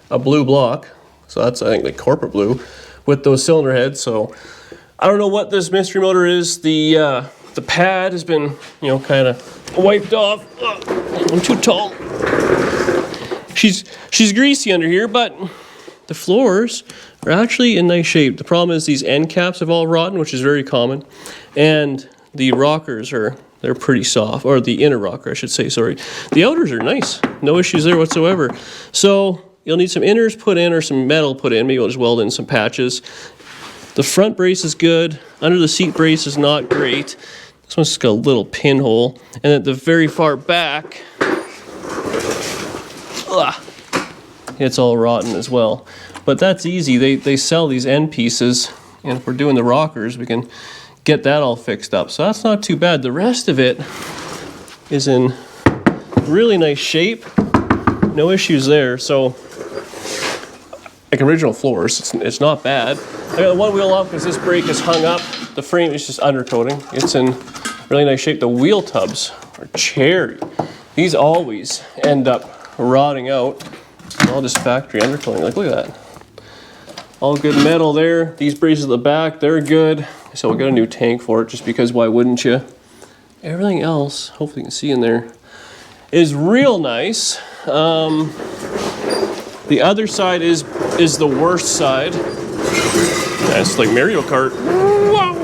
a blue block. So that's, I think, like corporate blue with those cylinder heads. So I don't know what this mystery motor is. The pad has been, kind of wiped off. Ugh, I'm too tall. She's greasy under here, but the floors are actually in nice shape. The problem is these end caps have all rotten, which is very common, and the rockers they're pretty soft, or the inner rocker, I should say. Sorry. The outers are nice. No issues there whatsoever. So you'll need some inners put in or some metal put in. Maybe we'll just weld in some patches. The front brace is good. Under the seat brace is not great. This one's just got a little pinhole. And at the very far back, it's all rotten as well. But that's easy. They sell these end pieces, and if we're doing the rockers, we can get that all fixed up. So that's not too bad. The rest of it is in really nice shape. No issues there. So, like original floors, it's not bad. I got the one wheel off because this brake is hung up. The frame is just undercoating. It's in really nice shape. The wheel tubs are cherry. These always end up rotting out. All just factory undercoating. Like, look at that. All good metal there. These braces at the back, they're good. So we got a new tank for it just because why wouldn't you? Everything else, hopefully you can see in there, is real nice. The other side is the worst side. It's like Mario Kart. Whoa.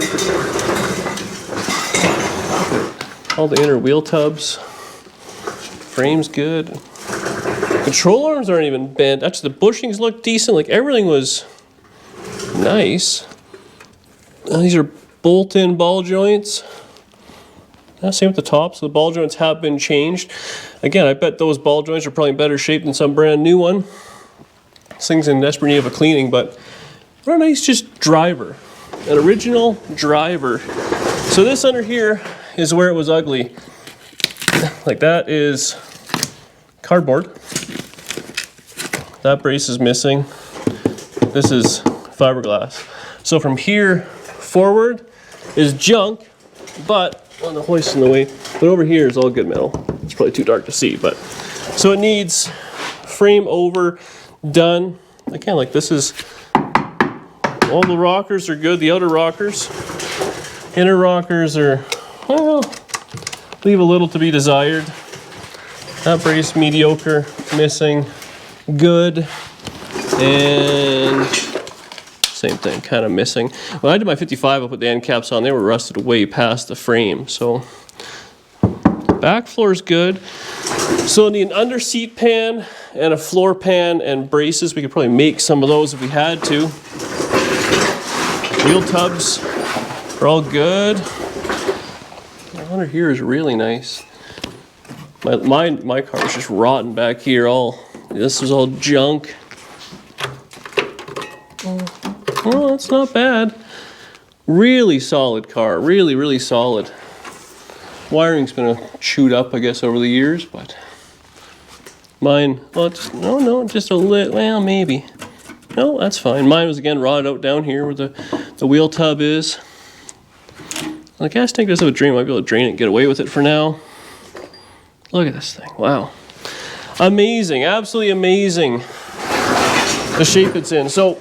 All the inner wheel tubs. Frame's good. Control arms aren't even bent. Actually, the bushings look decent. Like everything was nice. These are bolt-in ball joints. Same with the top. So the ball joints have been changed. Again, I bet those ball joints are probably in better shape than some brand new one. This thing's in desperate need of a cleaning, but what a nice just driver. An original driver. So this under here is where it was ugly. Like that is cardboard. That brace is missing. This is fiberglass. So from here forward is junk, but on the hoist in the way. But over here is all good metal. It's probably too dark to see, but so it needs frame over, done. Again, like this is all the rockers are good. The outer rockers, inner rockers are well, leave a little to be desired. That brace mediocre, missing, good, and same thing, kind of missing. When I did my 55, I put the end caps on. They were rusted way past the frame. So back floor is good. So I need an under seat pan and a floor pan and braces. We could probably make some of those if we had to. Wheel tubs are all good. The under here is really nice. My car is just rotten back here. This is all junk. Well, that's not bad. Really solid car. Really, really solid. Wiring's been chewed up, I guess, over the years, but mine, well, just a little, well, maybe. No, that's fine. Mine was, again, rotted out down here where the wheel tub is. The gas tank does have a drain. I might be able to drain it and get away with it for now. Look at this thing. Wow. Amazing. Absolutely amazing. The shape it's in. So,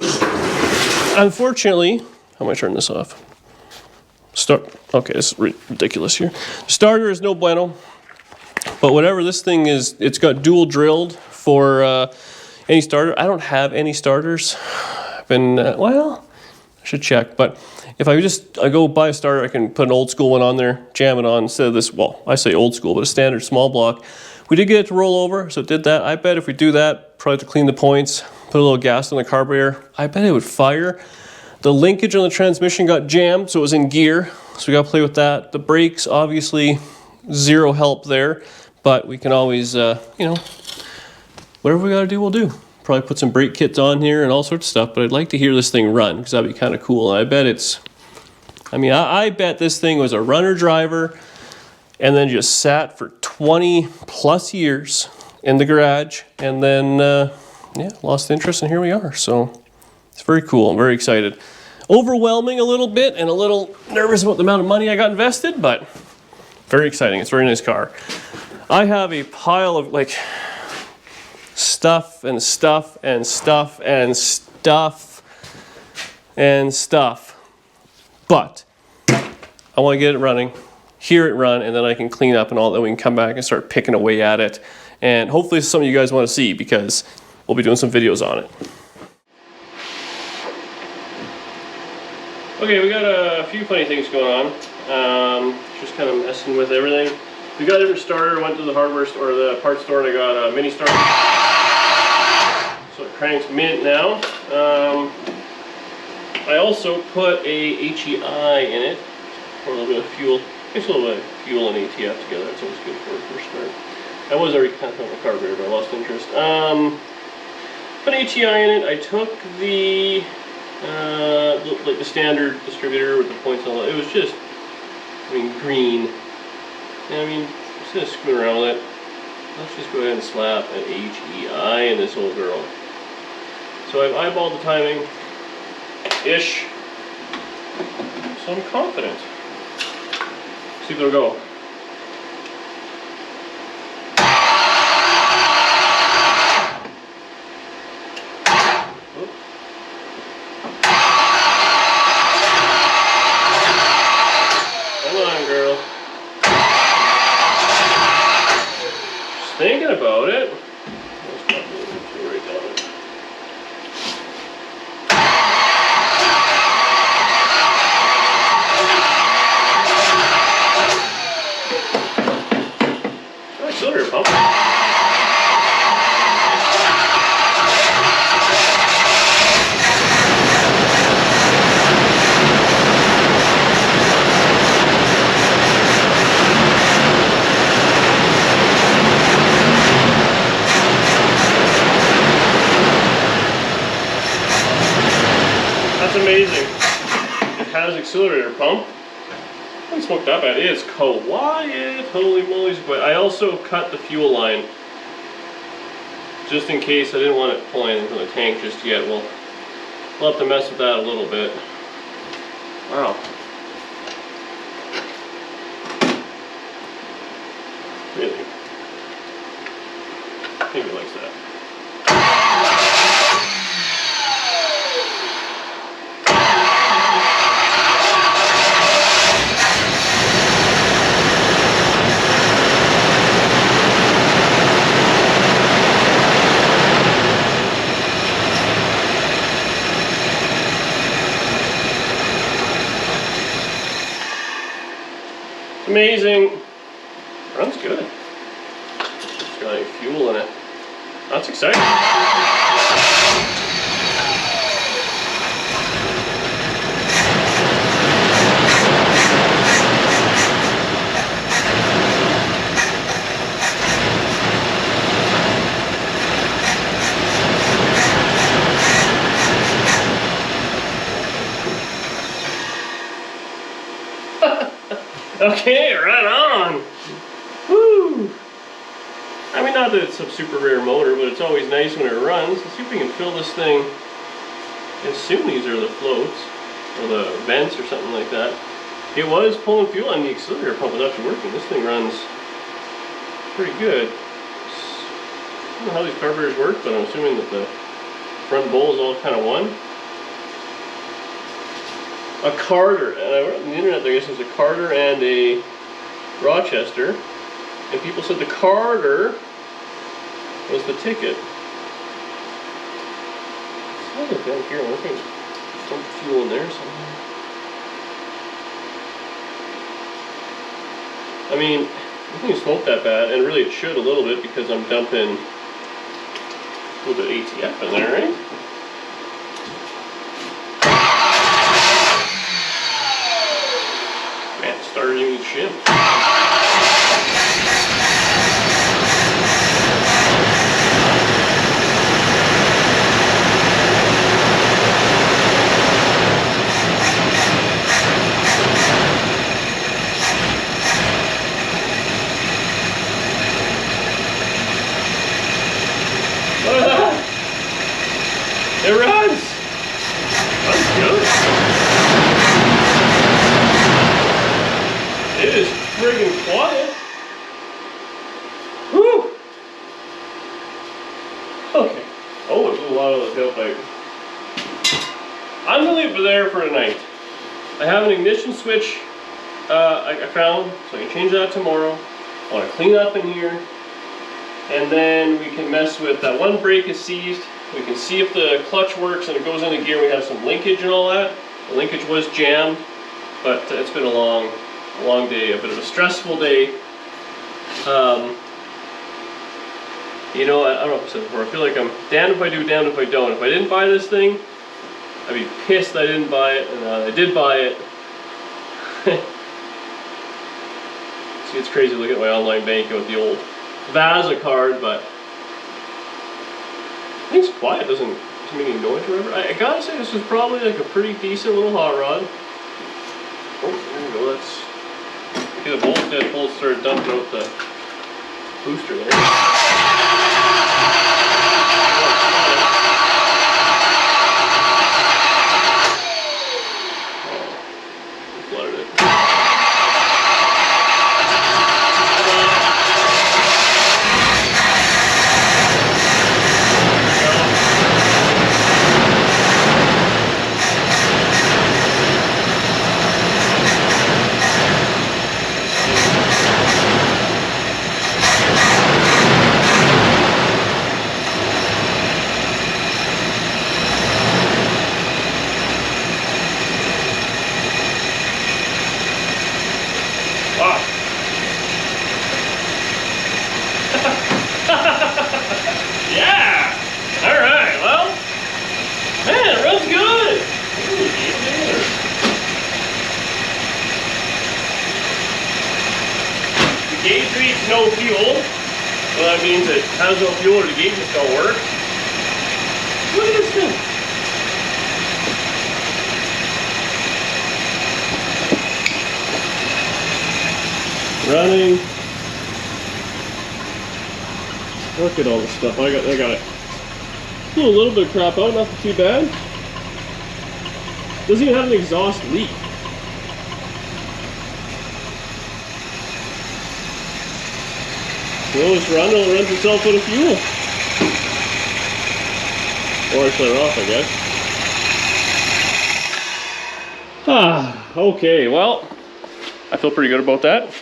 unfortunately, how am I turning this off? Okay, this is ridiculous here. Starter is no bueno, but whatever this thing is, it's got dual drilled for any starter. I don't have any starters. I've been, well, I should check, but if I go buy a starter, I can put an old school one on there, jam it on instead of this, well, I say old school, but a standard small block. We did get it to roll over, so it did that. I bet if we do that, probably to clean the points, put a little gas on the carburetor, I bet it would fire. The linkage on the transmission got jammed, so it was in gear, so we got to play with that. The brakes, obviously, zero help there, but we can always, whatever we got to do, we'll do. Probably put some brake kits on here and all sorts of stuff, but I'd like to hear this thing run, because that'd be kind of cool. And I bet I bet this thing was a runner driver and then just sat for 20 plus years in the garage, and then, lost interest, and here we are. So it's very cool. I'm very excited. Overwhelming a little bit and a little nervous about the amount of money I got invested, but very exciting. It's a very nice car. I have a pile of stuff and stuff and stuff and stuff and stuff, but I want to get it running, hear it run, and then I can clean up and all that. We can come back and start picking away at it, and hopefully it's something you guys want to see, because we'll be doing some videos on it. Okay, we got a few funny things going on. Just kind of messing with everything. We got a different starter. Went to the hardware store, or the parts store, and I got a mini starter. So it cranks mint now. I also put a HEI in it, for a little bit of fuel. Makes a little bit of fuel and ATF together. That's always good for a first start. I was already kind of on the carburetor, but I lost interest. Put HEI in it. I took the like the standard distributor with the points and all that. It was just, I mean, green. And I mean, instead of screwing around with it, let's just go ahead and slap an HEI in this old girl. So I've eyeballed the timing-ish. So I'm confident. See if it'll go. Thinking about it. Auxiliary pump. That's amazing. It has accelerator pump. Doesn't smoke that bad. It's quiet, holy moly. But I also cut the fuel line just in case. I didn't want it pulling into the tank just yet. We'll have to mess with that a little bit. Wow. Really? I think it likes that. Amazing. Runs good. It's got any fuel in it. That's exciting. Okay, right on. Woo! I mean, not that it's a super rare motor, but it's always nice when it runs. Let's see if we can fill this thing. I assume these are the floats, or the vents, or something like that. It was pulling fuel on the accelerator pump without actually working. This thing runs pretty good. I don't know how these carburetors work, but I'm assuming that the front bowl is all kind of one. A Carter, and I wrote on the internet, I guess there's a Carter and a Rochester, and people said the Carter was the ticket. Let's look down here, I wonder if I can dump fuel in there somehow. I mean, it doesn't even smoke that bad, and really it should a little bit because I'm dumping a little bit of ATF in there, right? Starting with shim. It runs! That's good. It is friggin' quiet. Whew! Okay. Oh, it blew a lot of the tailpipe. I'm gonna leave it there for tonight. I have an ignition switch I found, so I can change that tomorrow. I want to clean up in here. And then we can mess with that one brake is seized. We can see if the clutch works and it goes into gear. We have some linkage and all that. The linkage was jammed, but it's been a long day, a bit of a stressful day. You know, I don't know if I said before, I feel like I'm damned if I do, damned if I don't. If I didn't buy this thing, I'd be pissed that I didn't buy it, and I did buy it. See, it's crazy looking at my online banking with the old Vasa card, but I think it's quiet. Doesn't make any noise or whatever. I gotta say, this was probably like a pretty decent little hot rod. Oh, there we go. Let's see, the bolts started dumping out the booster there. Flooded it. Yeah! Alright, well, man, it runs good! The gauge reads no fuel. Well, that means it has no fuel or the gauge just don't work. Look at this thing! Running. Look at all the stuff. I got it. Pull a little bit of crap out, nothing too bad. Doesn't even have an exhaust leak. Well, this run will run itself out of fuel. Or I shut it off, I guess. Okay, well, I feel pretty good about that.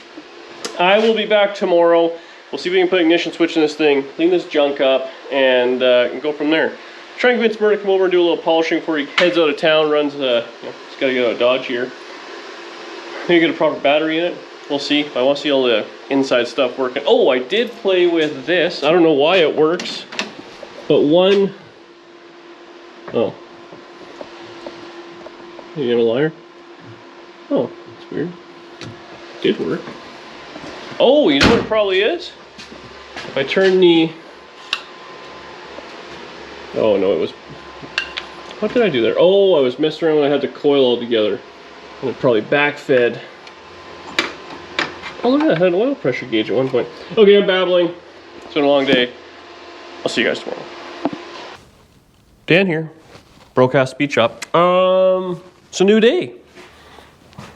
I will be back tomorrow. We'll see if we can put an ignition switch in this thing, clean this junk up, and go from there. Try and convince Murray to come over and do a little polishing before he heads out of town, runs, he's got to get out of Dodge here. Maybe get a proper battery in it. We'll see. I want to see all the inside stuff working. Oh, I did play with this. I don't know why it works, but oh. You got a liar? Oh, that's weird. It did work. Oh, you know what it probably is? If I turn the... Oh no, it was... What did I do there? Oh, I was messing around when I had the coil all together. And it probably backfed. Oh look at that, I had an oil pressure gauge at one point. Okay, I'm babbling. It's been a long day. I'll see you guys tomorrow. Dan here. Broadcast speech up. It's a new day.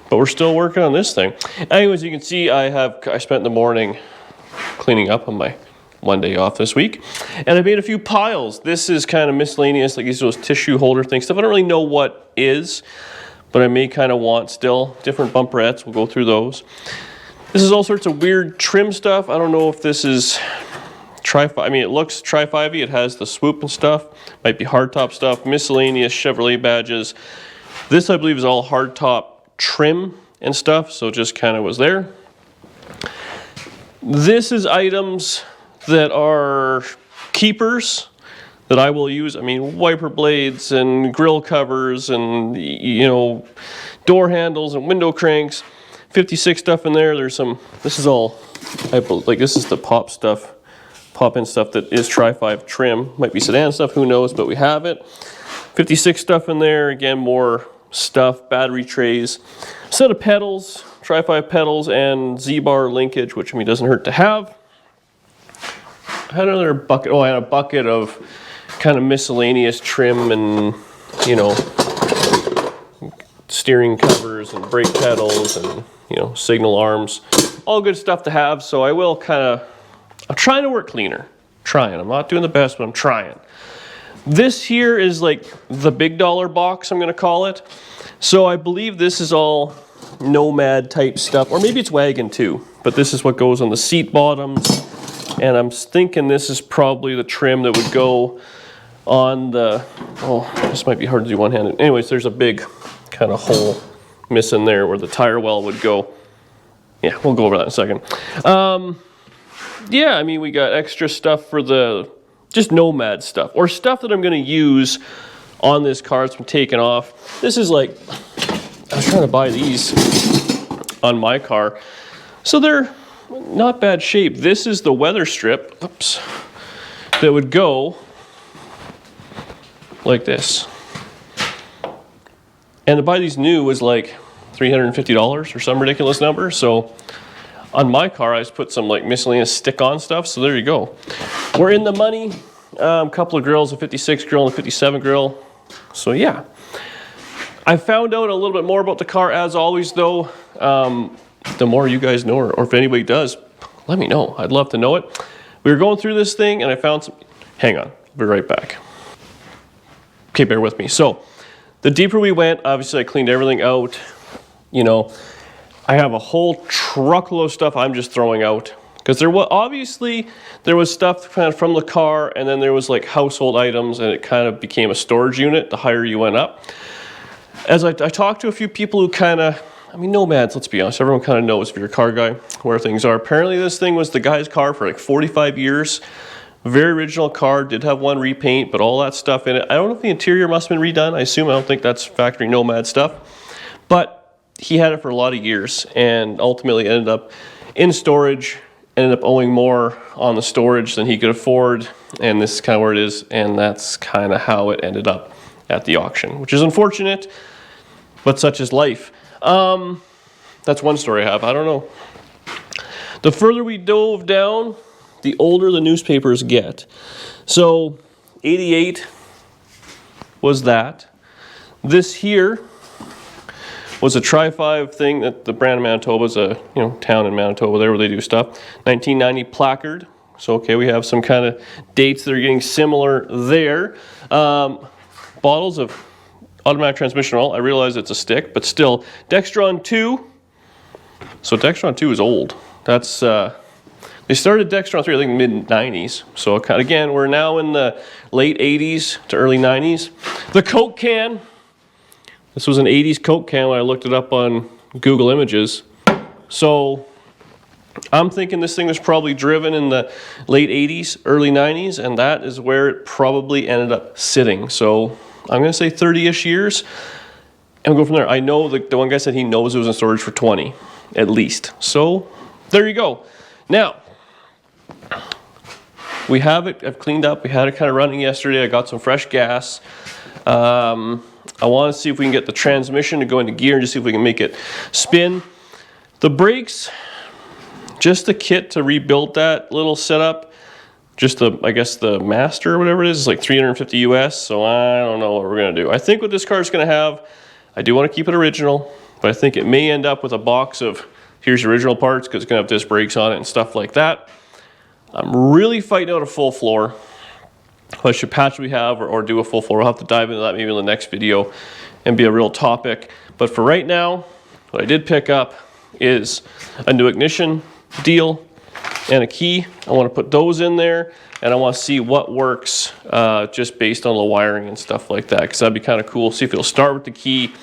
But we're still working on this thing. Anyways, you can see I spent the morning cleaning up on my one day off this week. And I made a few piles. This is kind of miscellaneous, like these are those tissue holder things. Stuff I don't really know what is, but I may kind of want still. Different bumperettes, we'll go through those. This is all sorts of weird trim stuff. I don't know if this is I mean, it looks Tri-5-y. It has the swoop and stuff. Might be hardtop stuff. Miscellaneous Chevrolet badges. This, I believe, is all hardtop trim and stuff, so just kind of was there. This is items that are keepers that I will use. I mean, wiper blades and grill covers and, you know, door handles and window cranks. 56 stuff in there. There's some, this is all, like this is the pop stuff, pop-in stuff that is Tri-5 trim. Might be sedan stuff, who knows, but we have it. 56 stuff in there. Again, more stuff, battery trays, set of pedals, Tri-5 pedals, and Z-bar linkage, which I mean doesn't hurt to have. I had another bucket. Oh, I had a bucket of kind of miscellaneous trim and, you know, steering covers and brake pedals and, you know, signal arms. All good stuff to have. So I will I'm trying to work cleaner. Trying. I'm not doing the best, but I'm trying. This here is like the big dollar box, I'm going to call it. So I believe this is all Nomad type stuff, or maybe it's wagon too, but this is what goes on the seat bottoms. And I'm thinking this is probably the trim that would go on the, oh, this might be hard to do one-handed. Anyways, there's a big kind of hole missing there where the tire well would go. Yeah, we'll go over that in a second. Yeah, I mean, we got extra stuff for the just Nomad stuff, or stuff that I'm going to use on this car. It's been taken off. This is like, I was trying to buy these on my car. So they're not bad shape. This is the weather strip, oops, that would go like this. And to buy these new was like $350 or some ridiculous number. So on my car, I just put some like miscellaneous stick-on stuff. So there you go. We're in the money. A couple of grills, a 56 grill and a 57 grill. So yeah. I found out a little bit more about the car as always though. The more you guys know, or if anybody does, let me know. I'd love to know it. We were going through this thing and I found some, hang on, I'll be right back. Okay, bear with me. So the deeper we went, obviously I cleaned everything out. You know, I have a whole truckload of stuff I'm just throwing out. Because there was stuff kind of from the car, and then there was like household items, and it kind of became a storage unit the higher you went up. As I talked to a few people who kind of, I mean, nomads, let's be honest, everyone kind of knows if you're a car guy where things are. Apparently this thing was the guy's car for like 45 years. Very original car, did have one repaint, but all that stuff in it. I don't know if the interior must have been redone. I don't think that's factory Nomad stuff. But he had it for a lot of years and ultimately ended up in storage, ended up owing more on the storage than he could afford. And this is kind of where it is. And that's kind of how it ended up at the auction, which is unfortunate, but such is life. That's one story I have. I don't know. The further we dove down, the older the newspapers get. So 88 was that. This here was a Tri-5 thing that the brand of Manitoba is a town in Manitoba there where they do stuff. 1990 placard. So okay, we have some kind of dates that are getting similar there. Bottles of automatic transmission oil. I realize it's a stick, but still. Dextron 2. So Dextron 2 is old. That's they started Dextron 3 I think mid-90s. So again, we're now in the late 80s to early 90s. The Coke can. This was an 80s Coke can when I looked it up on Google Images. So I'm thinking this thing was probably driven in the late 80s, early 90s, and that is where it probably ended up sitting. So I'm going to say 30-ish years, and we'll go from there. I know the one guy said he knows it was in storage for 20, at least. So there you go. Now, we have it, I've cleaned up, we had it kind of running yesterday, I got some fresh gas. I want to see if we can get the transmission to go into gear and just see if we can make it spin. The brakes, just the kit to rebuild that little setup, just the, I guess the master or whatever it is like 350 US, so I don't know what we're going to do. I think what this car is going to have, I do want to keep it original, but I think it may end up with a box of, here's the original parts, because it's going to have disc brakes on it and stuff like that. I'm really fighting out a full floor. I should patch what we have or do a full floor. We'll have to dive into that maybe in the next video and be a real topic. But for right now, what I did pick up is a new ignition deal and a key. I want to put those in there, and I want to see what works just based on the wiring and stuff like that, because that'd be kind of cool. See if it'll start with the key.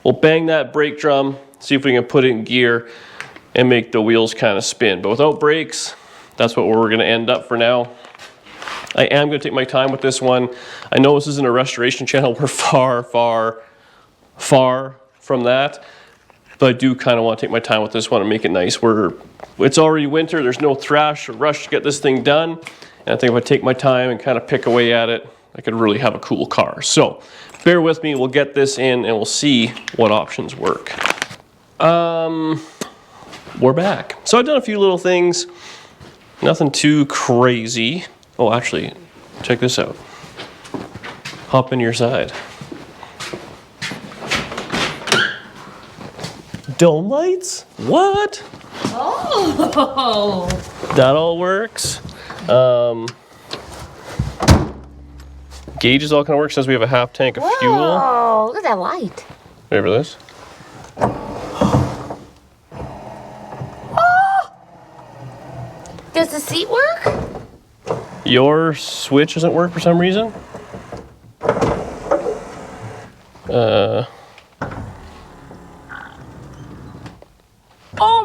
We'll bang that brake drum, see if we can put it in gear and make the wheels kind of spin. But without brakes, that's what we're going to end up for now. I am going to take my time with this one. I know this isn't a restoration channel. We're far, far, far from that. But I do kind of want to take my time with this one and make it nice. It's already winter. There's no thrash or rush to get this thing done. And I think if I take my time and kind of pick away at it, I could really have a cool car. So bear with me. We'll get this in and we'll see what options work. We're back. So I've done a few little things. Nothing too crazy. Oh, actually, check this out. Hop in your side. Dome lights? What? Oh! That all works. Gauges all kind of work since we have a half tank of fuel. Oh, look at that light. Remember this? Does the seat work? Your switch doesn't work for some reason? Oh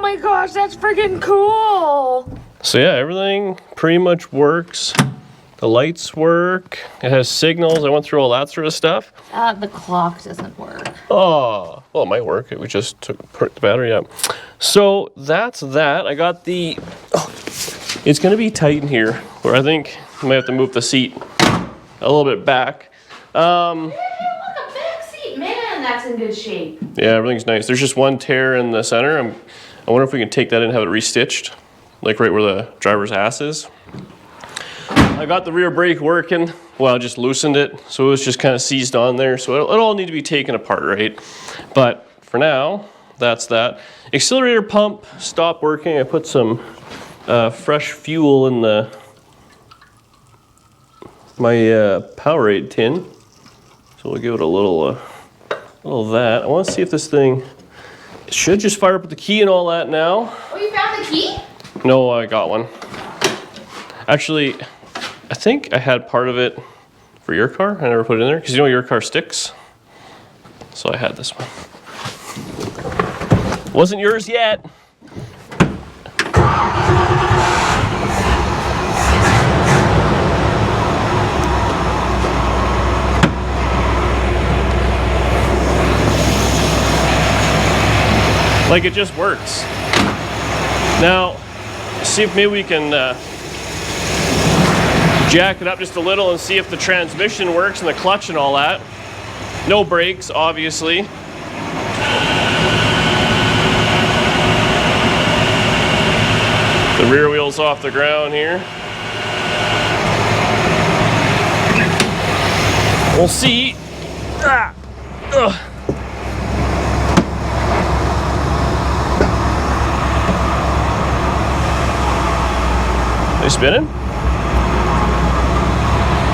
my gosh, that's freaking cool. So yeah, everything pretty much works. The lights work. It has signals. I went through all that sort of stuff. The clock doesn't work. Oh, well, it might work. We just put the battery up. So that's that. I got the... Oh, it's going to be tight in here, where I think I might have to move the seat a little bit back. Look, a back seat. Man, that's in good shape. Yeah, everything's nice. There's just one tear in the center. I wonder if we can take that in and have it restitched, like right where the driver's ass is. I got the rear brake working. Well, I just loosened it, so it was just kind of seized on there. So it'll all need to be taken apart, right? But for now, that's that. Accelerator pump stopped working. I put some fresh fuel in my Powerade tin. So we'll give it a little of that. I want to see if this thing... It should just fire up with the key and all that now. Oh, you found the key? No, I got one. Actually, I think I had part of it for your car. I never put it in there because you know your car sticks. So I had this one. Wasn't yours yet. Like it just works. Now, see if maybe we can jack it up just a little and see if the transmission works and the clutch and all that. No brakes, obviously. The rear wheel's off the ground here. We'll see. Ah. Ugh. They spinning?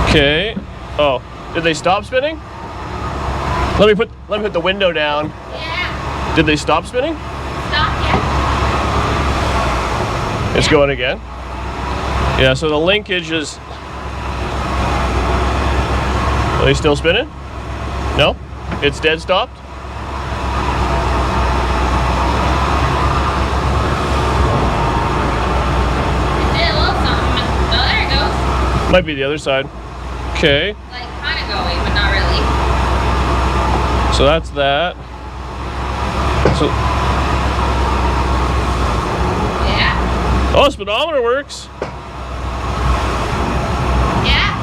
Okay. Oh, did they stop spinning? Let me put the window down. Yeah. Did they stop spinning? Stop, yeah. It's going again. Yeah, so the linkage is... Are they still spinning? No? It's dead stopped? Might be the other side. Okay. Like kind of going, but not really. So that's that. So. Yeah. Oh, speedometer works. Yeah.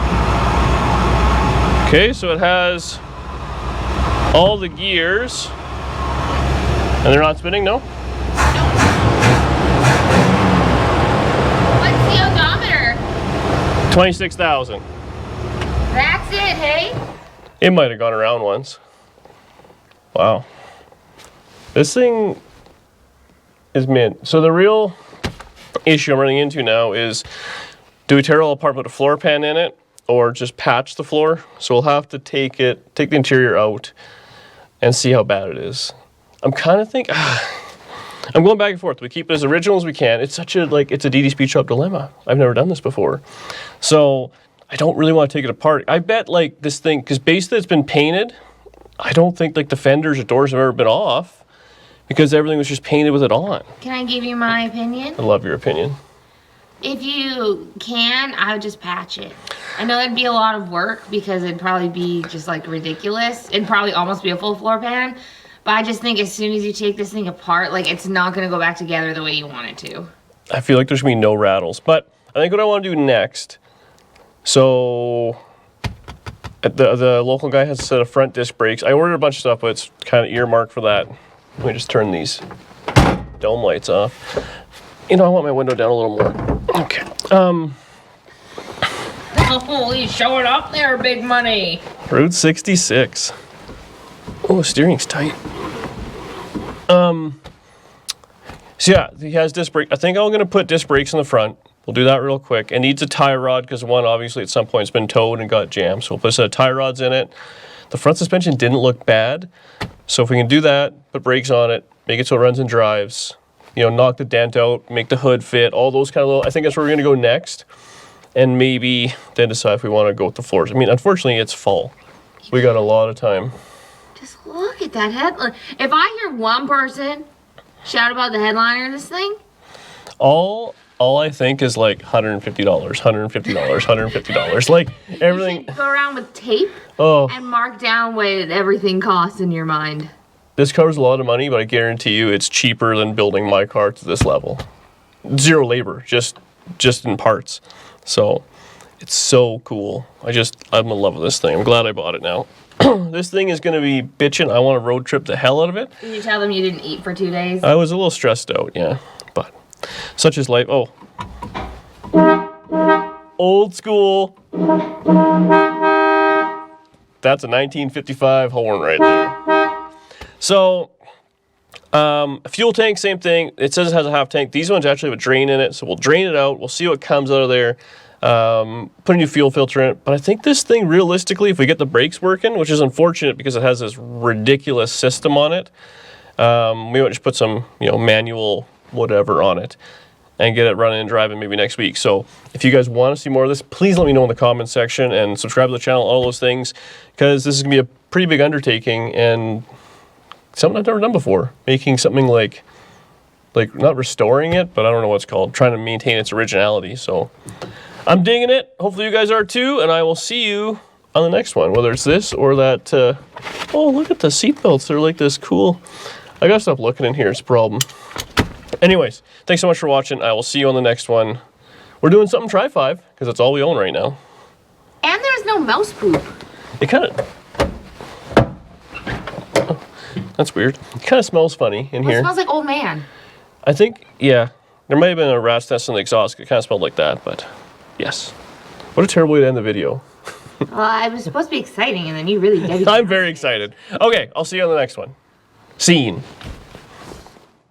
Okay, so it has all the gears. And they're not spinning, no? What's the odometer? 26,000. That's it, hey? It might have gone around once. Wow. This thing is mint. So the real issue I'm running into now is, do we tear it all apart, put a floor pan in it, or just patch the floor? So we'll have to take the interior out and see how bad it is. I'm kind of thinking... I'm going back and forth. We keep it as original as we can. It's such a, it's a DD Speed Shop dilemma. I've never done this before. So I don't really want to take it apart. I bet this thing, because basically it's been painted, I don't think the fenders or doors have ever been off because everything was just painted with it on. Can I give you my opinion? I love your opinion. If you can, I would just patch it. I know it'd be a lot of work because it'd probably be just ridiculous. It'd probably almost be a full floor pan. But I just think as soon as you take this thing apart, it's not going to go back together the way you want it to. I feel like there's going to be no rattles. But I think what I want to do next, so the local guy has a set of front disc brakes. I ordered a bunch of stuff, but it's kind of earmarked for that. Let me just turn these dome lights off. I want my window down a little more. Okay. Oh, he's showing up there, big money. Route 66. Oh, steering's tight. So yeah, he has disc brake. I think I'm going to put disc brakes in the front. We'll do that real quick. It needs a tie rod because one obviously at some point has been towed and got jammed. So we'll put a set of tie rods in it. The front suspension didn't look bad. So if we can do that, put brakes on it, make it so it runs and drives, knock the dent out, make the hood fit, all those kind of little, I think that's where we're going to go next. And maybe then decide if we want to go with the floors. I mean, unfortunately, it's fall. We got a lot of time. Just look at that headline. If I hear one person shout about the headliner in this thing. All all I think is like $150, $150, $150. Like everything. You should go around with tape Oh, and mark down what everything costs in your mind. this covers a lot of money, but I guarantee you it's cheaper than building my car to this level. Zero labor, just in parts. So it's so cool. I'm in love with this thing. I'm glad I bought it now. This thing is going to be bitching. I want to road trip the hell out of it. Did you tell them you didn't eat for 2 days? I was a little stressed out, yeah. But such is life. Oh. Old school. That's a 1955 horn right there. So, fuel tank, same thing. It says it has a half tank. These ones actually have a drain in it, so we'll drain it out. We'll see what comes out of there. Put a new fuel filter in it. But I think this thing, realistically, if we get the brakes working, which is unfortunate because it has this ridiculous system on it, we might just put some, manual whatever on it and get it running and driving maybe next week. So if you guys want to see more of this, please let me know in the comment section and subscribe to the channel, all those things, because this is going to be a pretty big undertaking and something I've never done before. Making something like not restoring it, but I don't know what it's called, trying to maintain its originality. So I'm digging it. Hopefully you guys are too, and I will see you on the next one, whether it's this or that. Oh, look at the seatbelts. They're like this cool. I gotta stop looking in here. It's a problem. Anyways, thanks so much for watching. I will see you on the next one. We're doing something Tri-5 because that's all we own right now. And there's no mouse poop. It kind of... Oh, that's weird. It kind of smells funny in It here. smells like old man. I think, yeah, there might have been a rat's nest in the exhaust. It kind of smelled like that, but yes. What a terrible way to end the video. Well, I was supposed to be exciting, and then you really did. I'm very excited. Okay, I'll see you on the next one. Scene.